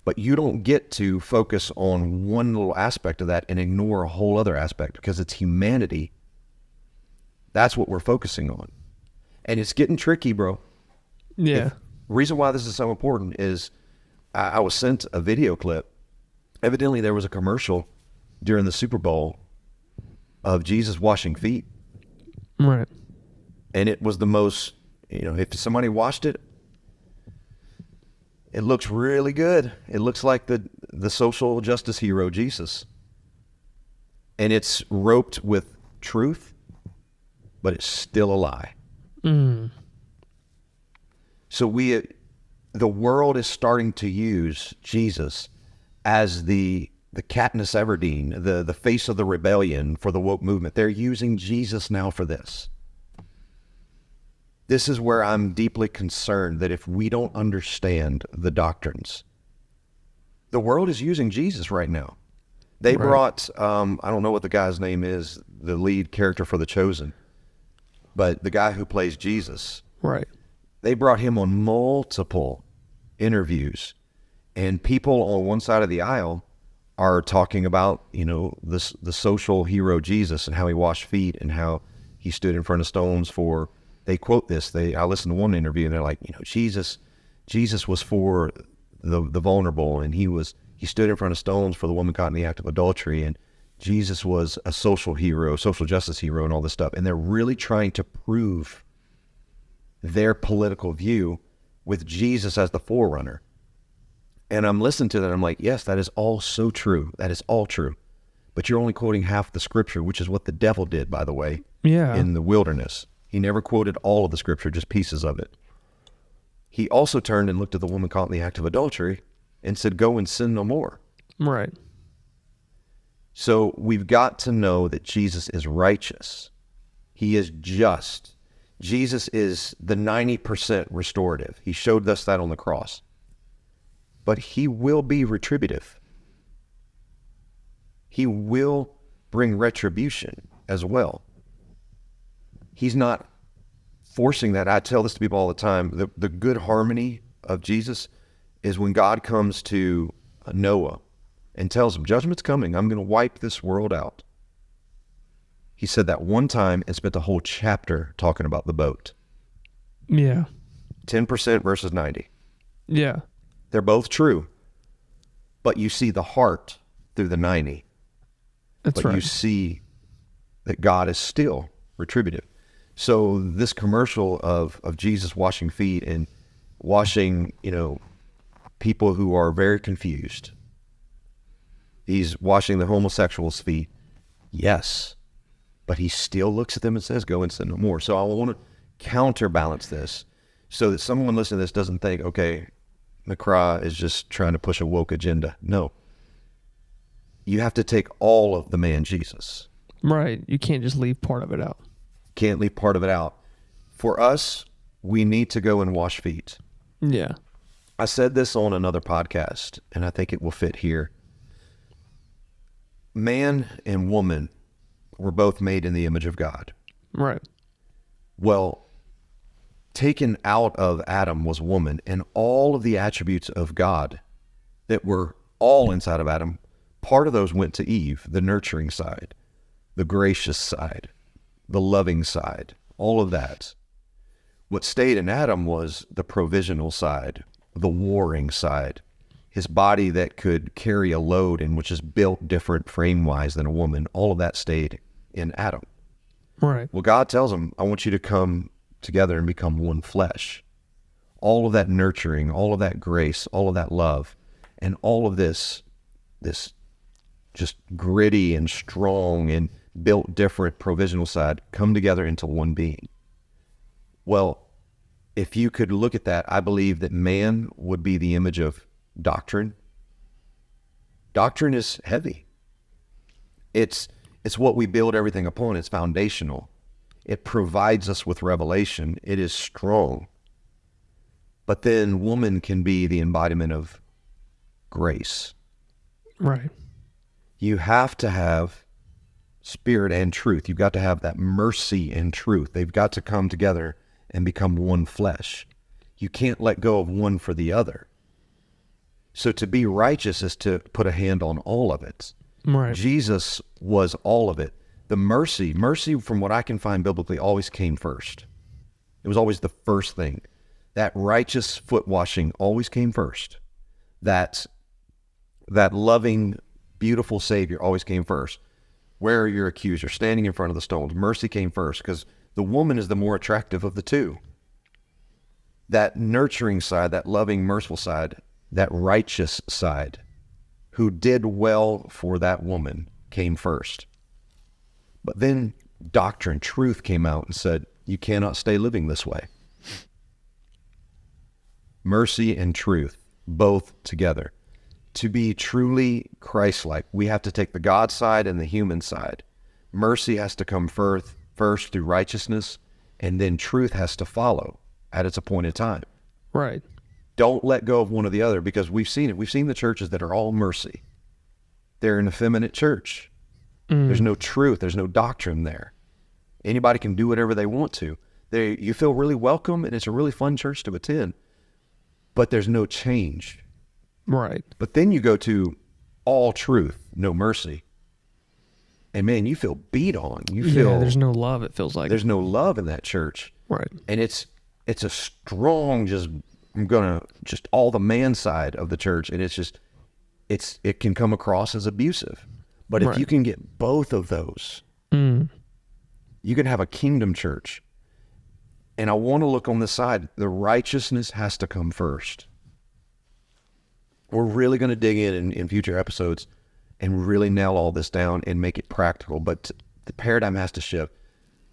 But you don't get to focus on one little aspect of that and ignore a whole other aspect, because it's humanity. That's what we're focusing on. And it's getting tricky, bro. Yeah. The reason why this is so important is I was sent a video clip. Evidently, there was a commercial during the Super Bowl of Jesus washing feet. Right. And it was the most, if somebody watched it, it looks really good. It looks like the social justice hero, Jesus. And it's roped with truth, but it's still a lie. Mm. So the world is starting to use Jesus as the Katniss Everdeen, the face of the rebellion for the woke movement. They're using Jesus now for this. This is where I'm deeply concerned that if we don't understand the doctrines, the world is using Jesus right now. They brought, I don't know what the guy's name is, the lead character for The Chosen, but the guy who plays Jesus. Right. They brought him on multiple interviews, and people on one side of the aisle are talking about, the social hero Jesus and how he washed feet and how he stood in front of stones for. They quote this. I listened to one interview and they're like, Jesus was for the vulnerable, and he stood in front of stones for the woman caught in the act of adultery, and Jesus was a social hero, social justice hero, and all this stuff. And they're really trying to prove their political view with Jesus as the forerunner. And I'm listening to that. I'm like, yes, that is all so true. That is all true. But you're only quoting half the scripture, which is what the devil did, by the way, in the wilderness. He never quoted all of the scripture, just pieces of it. He also turned and looked at the woman caught in the act of adultery and said, go and sin no more. Right. So we've got to know that Jesus is righteous. He is just. Jesus is the 90% restorative. He showed us that on the cross. But he will be retributive. He will bring retribution as well. He's not forcing that. I tell this to people all the time. The good harmony of Jesus is when God comes to Noah and tells him, judgment's coming. I'm going to wipe this world out. He said that one time and spent the whole chapter talking about the boat. Yeah. 10% versus 90. Yeah. They're both true, but you see the heart through the 90. That's but right. You see that God is still retributive. So this commercial of Jesus washing feet and washing, people who are very confused. He's washing the homosexuals' feet. Yes. But he still looks at them and says, go and sin no more. So I want to counterbalance this so that someone listening to this doesn't think, okay, Miqra is just trying to push a woke agenda. No. You have to take all of the man Jesus. Right. You can't just leave part of it out. Can't leave part of it out. For us, we need to go and wash feet. Yeah. I said this on another podcast, and I think it will fit here. Man and woman were both made in the image of God. Right. Well, taken out of Adam was woman, and all of the attributes of God that were all inside of Adam, part of those went to Eve, the nurturing side, the gracious side, the loving side, all of that. What stayed in Adam was the provisional side, the warring side, his body that could carry a load and which is built different frame-wise than a woman. All of that stayed in Adam. Right. Well, God tells him, I want you to come together and become one flesh. All of that nurturing, all of that grace, all of that love, and all of this just gritty and strong and built different provisional side come together into one being. Well, if you could look at that, I believe that man would be the image of doctrine. Doctrine is heavy. It's what we build everything upon. It's foundational. It provides us with revelation. It is strong. But then woman can be the embodiment of grace. Right. You have to have spirit and truth. You've got to have that mercy and truth. They've got to come together and become one flesh. You can't let go of one for the other. So to be righteous is to put a hand on all of it. Right. Jesus was all of it. The mercy from what I can find biblically always came first. It was always the first thing. That righteous foot washing always came first. That loving, beautiful Savior always came first. Where are your accusers? Standing in front of the stones. Mercy came first because the woman is the more attractive of the two. That nurturing side, that loving, merciful side, that righteous side, who did well for that woman, came first. But then doctrine, truth came out and said, you cannot stay living this way. Mercy and truth, both together. To be truly Christ-like, we have to take the God side and the human side. Mercy has to come first through righteousness, and then truth has to follow at its appointed time. Right. Don't let go of one or the other, because we've seen it. We've seen the churches that are all mercy. They're an effeminate church. There's no truth. There's no doctrine there. Anybody can do whatever they want to. You feel really welcome, and it's a really fun church to attend, but there's no change. Right. But then you go to all truth, no mercy. And man, you feel beat on. You feel there's no love, it feels like. there's no love in that church. Right. And it's a strong, just all the man side of the church. And it can come across as abusive. But if you can get both of those, you can have a kingdom church. And I want to look on the side. The righteousness has to come first. We're really going to dig in future episodes and really nail all this down and make it practical. But the paradigm has to shift.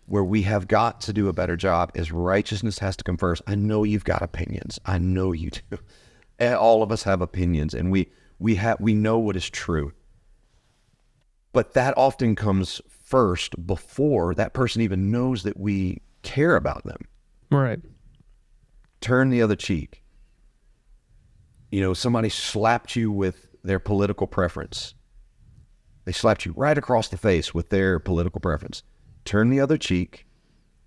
Where we have got to do a better job is righteousness has to come first. I know you've got opinions. I know you do. All of us have opinions, and we know what is true. But that often comes first before that person even knows that we care about them. Right. Turn the other cheek. Somebody slapped you with their political preference. They slapped you right across the face with their political preference. Turn the other cheek,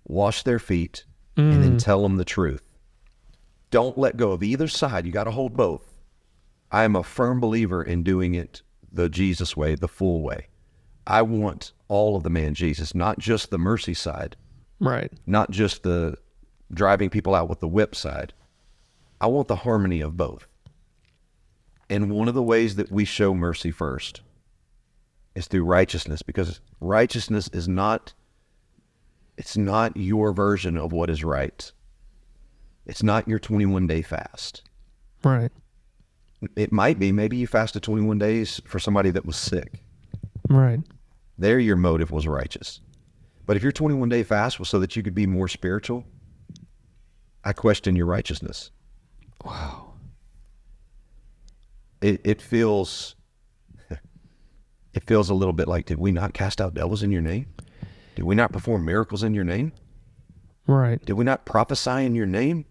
wash their feet, and then tell them the truth. Don't let go of either side. You got to hold both. I am a firm believer in doing it the Jesus way, the full way. I want all of the man Jesus, not just the mercy side, Right. not just the driving people out with the whip side. I want the harmony of both. And one of the ways that we show mercy first is through righteousness, because righteousness is not, it's not your version of what is right. It's not your 21-day fast. Right. It might be, maybe you fasted 21 days for somebody that was sick. Right. There your motive was righteous. But if your 21-day fast was so that you could be more spiritual, I question your righteousness. Wow. It feels a little bit like, did we not cast out devils in your name? Did we not perform miracles in your name? Right. Did we not prophesy in your name?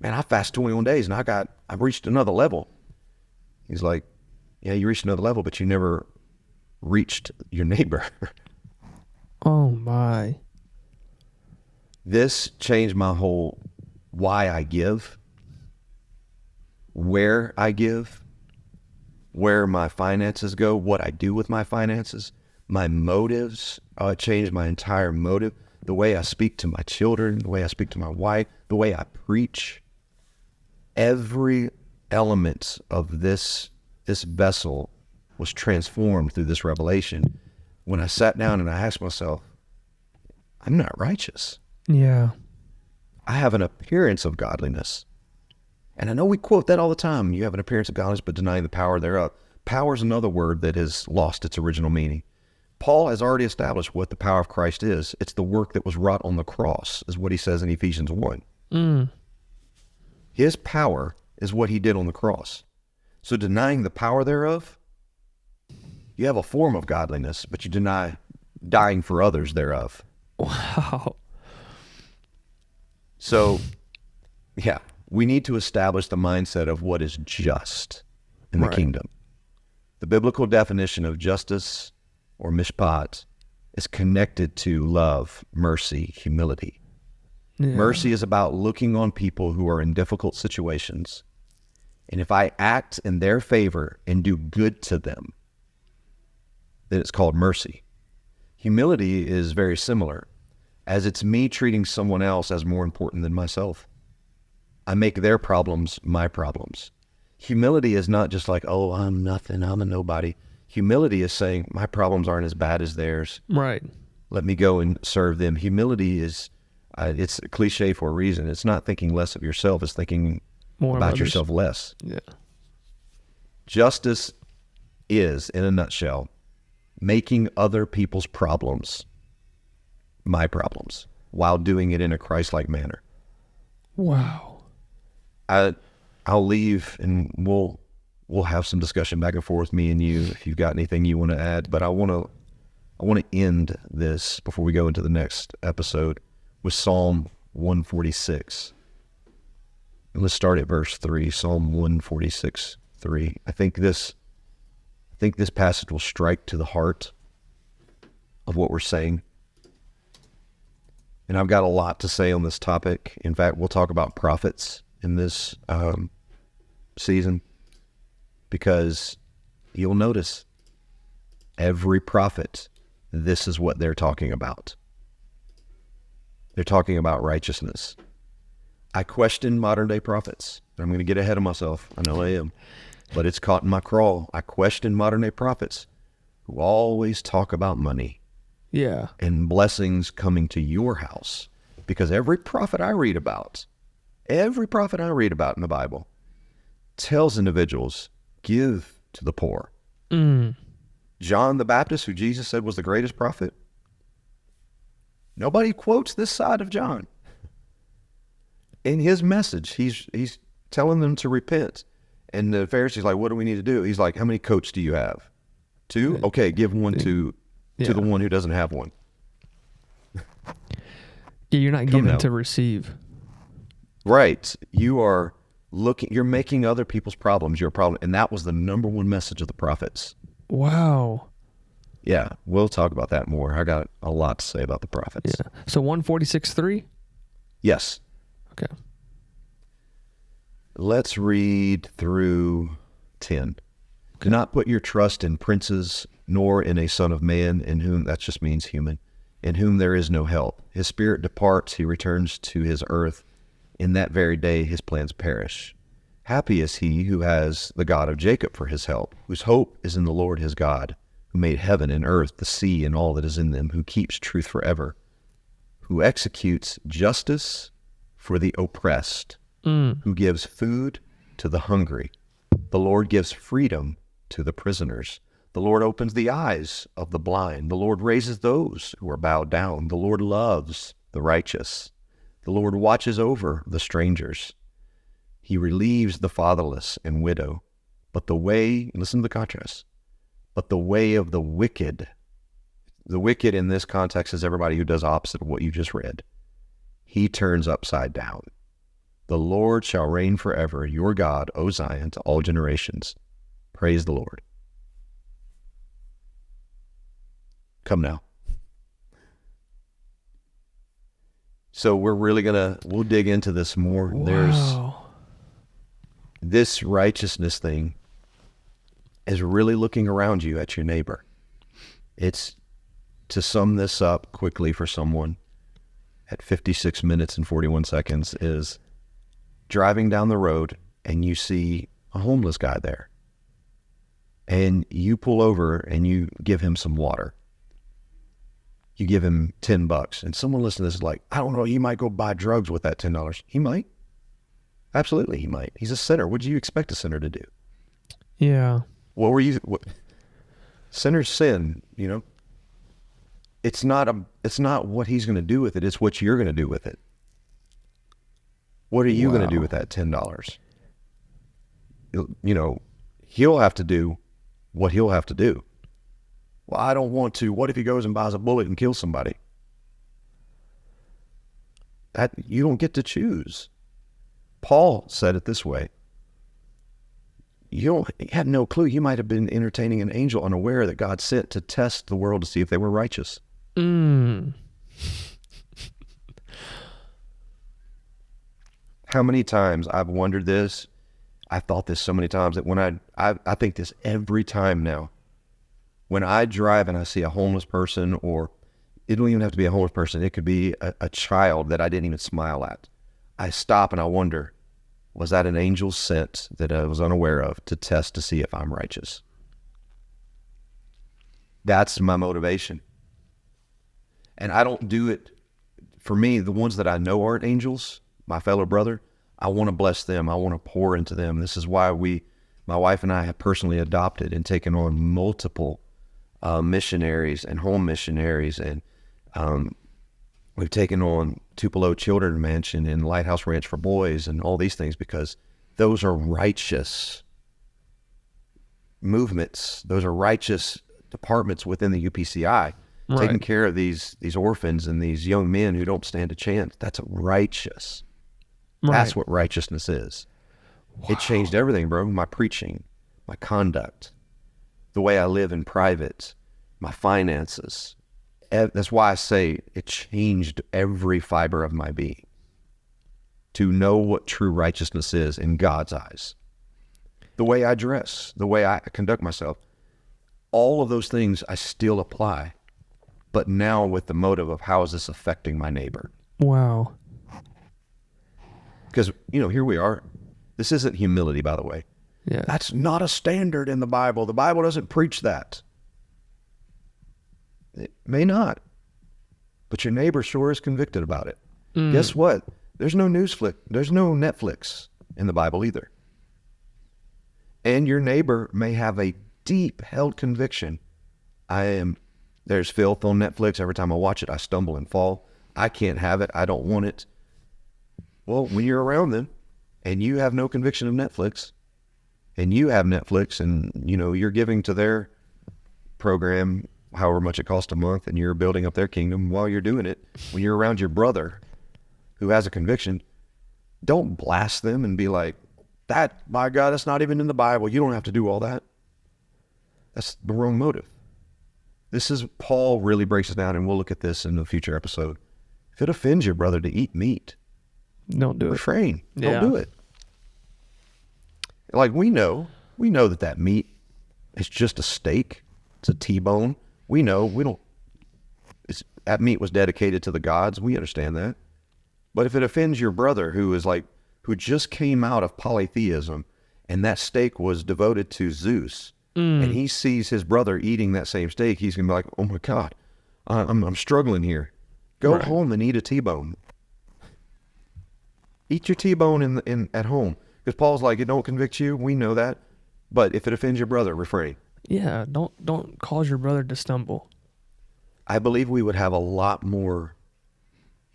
Man, I fasted 21 days and I've reached another level. He's like, yeah, you reached another level, but you never reached your neighbor. Oh my. This changed my whole why I give, where I give, where my finances go, what I do with my finances, my motives. It changed my entire motive, the way I speak to my children, the way I speak to my wife, the way I preach. Every element of this vessel was transformed through this revelation. When I sat down and I asked myself, I'm not righteous. Yeah. I have an appearance of godliness. And I know we quote that all the time. You have an appearance of godliness, but denying the power thereof. Power is another word that has lost its original meaning. Paul has already established what the power of Christ is. It's the work that was wrought on the cross, is what he says in Ephesians 1. His power is what he did on the cross. So denying the power thereof, you have a form of godliness, but you deny dying for others thereof. Wow. So, yeah, we need to establish the mindset of what is just in the kingdom. The biblical definition of justice or mishpat is connected to love, mercy, humility. Yeah. Mercy is about looking on people who are in difficult situations, and if I act in their favor and do good to them, then it's called mercy. Humility is very similar, as it's me treating someone else as more important than myself. I make their problems my problems. Humility is not just like, oh, I'm nothing, I'm a nobody. Humility is saying, my problems aren't as bad as theirs. Right. Let me go and serve them. Humility is, it's a cliche for a reason. It's not thinking less of yourself, it's thinking more about yourself less. Yeah. Justice is, in a nutshell, making other people's problems my problems while doing it in a Christ-like manner. Wow. I'll leave and we'll have some discussion back and forth, me and you, if you've got anything you want to add. But I want to end this before we go into the next episode with Psalm 146. And let's start at verse 3, Psalm 146, 3. I think this passage will strike to the heart of what we're saying. And I've got a lot to say on this topic. In fact, we'll talk about prophets in this season, because you'll notice every prophet, this is what they're talking about. They're talking about righteousness. I question modern day prophets. I'm going to get ahead of myself. I know I am, but it's caught in my crawl. I question modern day prophets who always talk about money. Yeah. And blessings coming to your house. Because every prophet I read about in the Bible tells individuals, give to the poor. John the Baptist, who Jesus said was the greatest prophet, nobody quotes this side of John. In his message, he's telling them to repent. And the Pharisees like, what do we need to do? He's like, how many coats do you have? 2? Okay, give one to the one who doesn't have one. Yeah, you're not giving to receive. Right. You're making other people's problems your problem. And that was the number one message of the prophets. Wow. Yeah, we'll talk about that more. I got a lot to say about the prophets. Yeah. So 146:3? Yes. Okay. Let's read through 10. Do not put your trust in princes, nor in a son of man, in whom, that just means human, in whom there is no help. His spirit departs, he returns to his earth. In that very day his plans perish. Happy is he who has the God of Jacob for his help, whose hope is in the Lord his God, who made heaven and earth, the sea, and all that is in them, who keeps truth forever, who executes justice for the oppressed, who gives food to the hungry. The Lord gives freedom to the prisoners. The Lord opens the eyes of the blind. The Lord raises those who are bowed down. The Lord loves the righteous. The Lord watches over the strangers. He relieves the fatherless and widow. But the way, listen to the contrast, but the way of the wicked in this context is everybody who does opposite of what you just read. He turns upside down. The Lord shall reign forever, your God, O Zion, to all generations. Praise the Lord. Come now. So we're really we'll dig into this more. Wow. There's this righteousness thing is really looking around you at your neighbor. It's, to sum this up quickly for someone at 56 minutes and 41 seconds, is driving down the road and you see a homeless guy there. And you pull over and you give him some water. You give him $10. And someone listening to this is like, I don't know, he might go buy drugs with that $10. He might. Absolutely, he might. He's a sinner. What do you expect a sinner to do? Yeah. Sinners sin, It's not what he's going to do with it. It's what you're going to do with it. What are you going to do with that $10? He'll have to do what he'll have to do. Well, I don't want to. What if he goes and buys a bullet and kills somebody? That you don't get to choose. Paul said it this way. You had no clue. You might have been entertaining an angel unaware that God sent to test the world to see if they were righteous. How many times I've wondered this. I thought this so many times that when I think this every time now. When I drive and I see a homeless person, or it don't even have to be a homeless person, it could be a child that I didn't even smile at. I stop and I wonder, was that an angel sent that I was unaware of to test to see if I'm righteous? That's my motivation. And I don't do it, for me, the ones that I know aren't angels, my fellow brother, I want to bless them. I want to pour into them. This is why my wife and I have personally adopted and taken on multiple missionaries and home missionaries. And we've taken on Tupelo Children's Mansion and Lighthouse Ranch for Boys and all these things, because those are righteous movements. Those are righteous departments within the UPCI. Right. Taking care of these orphans and these young men who don't stand a chance. That's righteous. Right. That's what righteousness is. Wow. It changed everything, bro. My preaching, my conduct, the way I live in private, my finances. That's why I say it changed every fiber of my being to know what true righteousness is in God's eyes. The way I dress, the way I conduct myself, all of those things I still apply, but now with the motive of how is this affecting my neighbor? Wow. Because, here we are. This isn't humility, by the way. Yeah. That's not a standard in the Bible. The Bible doesn't preach that. It may not, but your neighbor sure is convicted about it. Guess what? There's no There's no Netflix in the Bible either. And your neighbor may have a deep held conviction. There's filth on Netflix. Every time I watch it, I stumble and fall. I can't have it. I don't want it. Well, when you're around them and you have no conviction of Netflix, and you have Netflix, and you're giving to their program however much it costs a month, and you're building up their kingdom while you're doing it, when you're around your brother who has a conviction, don't blast them and be like, that, my God, that's not even in the Bible. You don't have to do all that. That's the wrong motive. This is, Paul really breaks it down, and we'll look at this in a future episode. If it offends your brother to eat meat, don't do it. Refrain. Yeah. Don't do it. Like, we know We know that meat is just a steak. It's a T-bone. We know that meat was dedicated to the gods. We understand that. But if it offends your brother who just came out of polytheism and that steak was devoted to Zeus, and he sees his brother eating that same steak, he's going to be like, oh my God, I'm struggling here. Go home and eat a T-bone. Eat your T-bone at home. Because Paul's like, it don't convict you. We know that. But if it offends your brother, refrain. Yeah, don't cause your brother to stumble. I believe we would have a lot more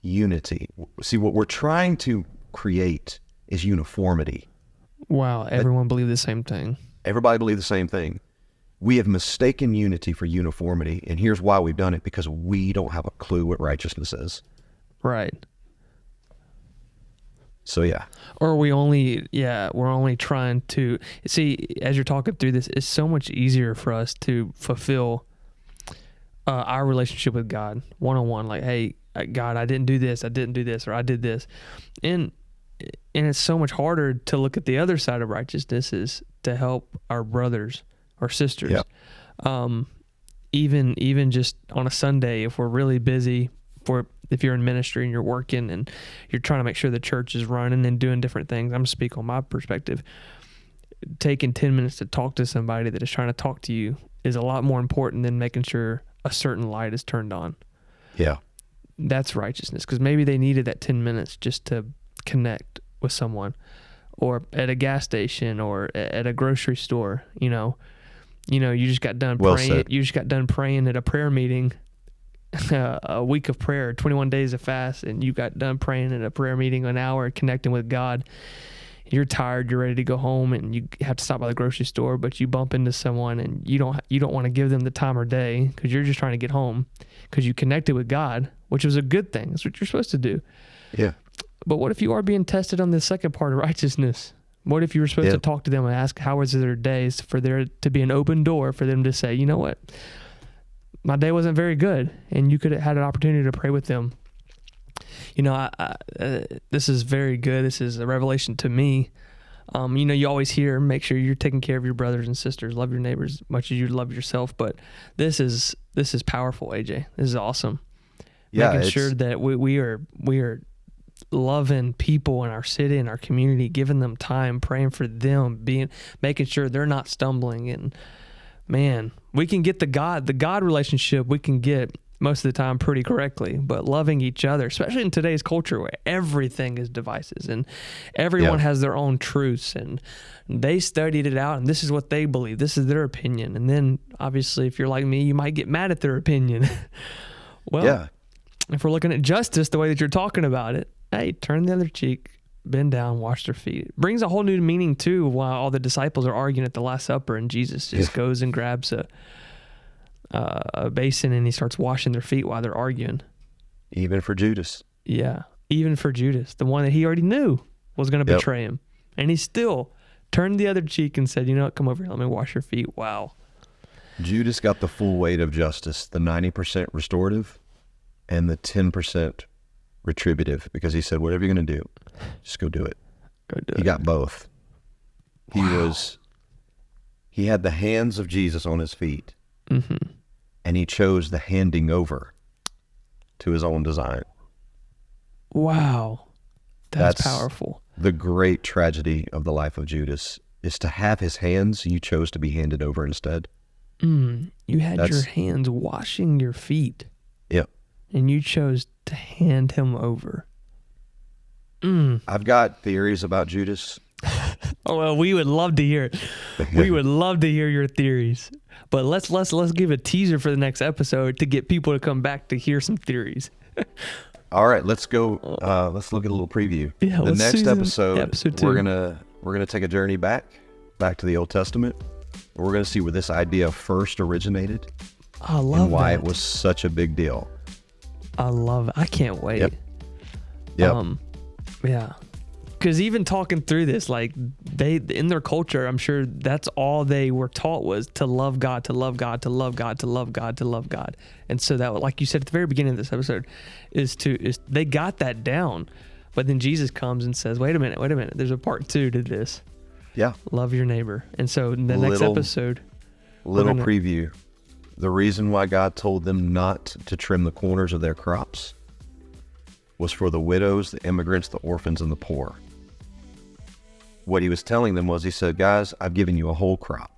unity. See, what we're trying to create is uniformity. Wow, everyone believe the same thing. Everybody believe the same thing. We have mistaken unity for uniformity, and here's why we've done it, because we don't have a clue what righteousness is. Right. So yeah. Or we're only trying to see, as you're talking through this, it's so much easier for us to fulfill our relationship with God one-on-one. Like, hey, God, I didn't do this, or I did this. And it's so much harder to look at the other side of righteousness, is to help our brothers or sisters. Yep. Even just on a Sunday, if we're really busy, if you're in ministry and you're working and you're trying to make sure the church is running and doing different things, I'm speaking on my perspective, taking 10 minutes to talk to somebody that is trying to talk to you is a lot more important than making sure a certain light is turned on. Yeah. That's righteousness, because maybe they needed that 10 minutes just to connect with someone, or at a gas station, or at a grocery store. You just got done praying. You just got done praying at a prayer meeting, a week of prayer, 21 days of fast, and you got done praying at a prayer meeting, an hour connecting with God. You're tired, you're ready to go home, and you have to stop by the grocery store, but you bump into someone and you don't want to give them the time of day, because you're just trying to get home, because you connected with God, which was a good thing. That's what you're supposed to do. Yeah. But what if you are being tested on the second part of righteousness? What if you were supposed to talk to them and ask, how was their days, for there to be an open door for them to say, you know what, my day wasn't very good, and you could have had an opportunity to pray with them. This is very good. This is a revelation to me. You always hear, make sure you're taking care of your brothers and sisters, love your neighbors as much as you love yourself. But this is powerful, AJ. This is awesome. Yeah, making sure that we are loving people in our city, in our community, giving them time, praying for them, making sure they're not stumbling. And man, we can get the God relationship, we can get most of the time pretty correctly, but loving each other, especially in today's culture where everything is devices and everyone has their own truths, and they studied it out and this is what they believe, this is their opinion. And then obviously, if you're like me, you might get mad at their opinion. If we're looking at justice the way that you're talking about it, hey, turn the other cheek, bend down, wash their feet. It brings a whole new meaning too, while all the disciples are arguing at the Last Supper, and Jesus just goes and grabs a basin and he starts washing their feet while they're arguing. Even for Judas. Yeah, even for Judas, the one that he already knew was going to betray him. And he still turned the other cheek and said, you know what, come over here, let me wash your feet. Wow. Judas got the full weight of justice, the 90% restorative and the 10% retributive, because he said, whatever you're going to do, just go do it. He got both. Wow. He had the hands of Jesus on his feet, and he chose the handing over to his own design. Wow. That's powerful. The great tragedy of the life of Judas is to have his hands, you chose to be handed over instead. You had your hands washing your feet. Yep. And you chose to hand him over. I've got theories about Judas. Oh, well, we would love to hear it. We would love to hear your theories. But let's give a teaser for the next episode to get people to come back to hear some theories. All right, let's go. Let's look at a little preview. Yeah, the next episode 2. we're gonna take a journey back to the Old Testament. We're gonna see where this idea first originated. I love and why it was such a big deal. I love it. I can't wait. Yep. Yeah. Because even talking through this, like they, in their culture, I'm sure that's all they were taught was to love God, to love God, to love God, to love God, to love God. And so that, like you said at the very beginning of this episode, is they got that down. But then Jesus comes and says, wait a minute, there's a part 2 to this. Yeah. Love your neighbor. And so in the next episode, preview. The reason why God told them not to trim the corners of their crops was for the widows, the immigrants, the orphans, and the poor. What he was telling them was, he said, guys, I've given you a whole crop.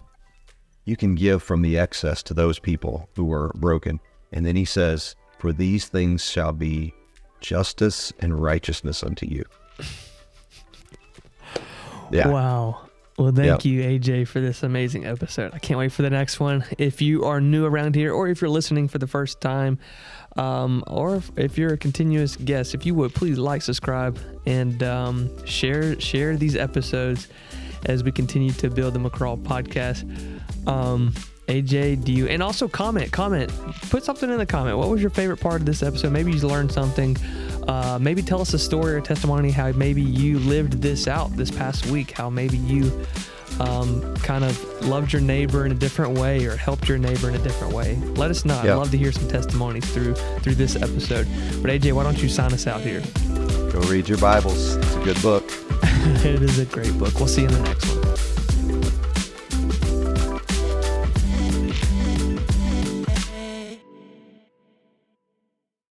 You can give from the excess to those people who are broken. And then he says, for these things shall be justice and righteousness unto you. Yeah. Wow. Well, thank you, AJ, for this amazing episode. I can't wait for the next one. If you are new around here, or if you're listening for the first time, or if you're a continuous guest, if you would, please like, subscribe, and share these episodes as we continue to build the Miqra podcast. AJ, do you, and also comment, put something in the comment. What was your favorite part of this episode? Maybe you learned something. Maybe tell us a story or testimony, how maybe you lived this out this past week, how maybe you kind of loved your neighbor in a different way or helped your neighbor in a different way. Let us know. I'd love to hear some testimonies through this episode. But AJ, why don't you sign us out here? Go read your Bibles. It's a good book. It is a great book. We'll see you in the next one.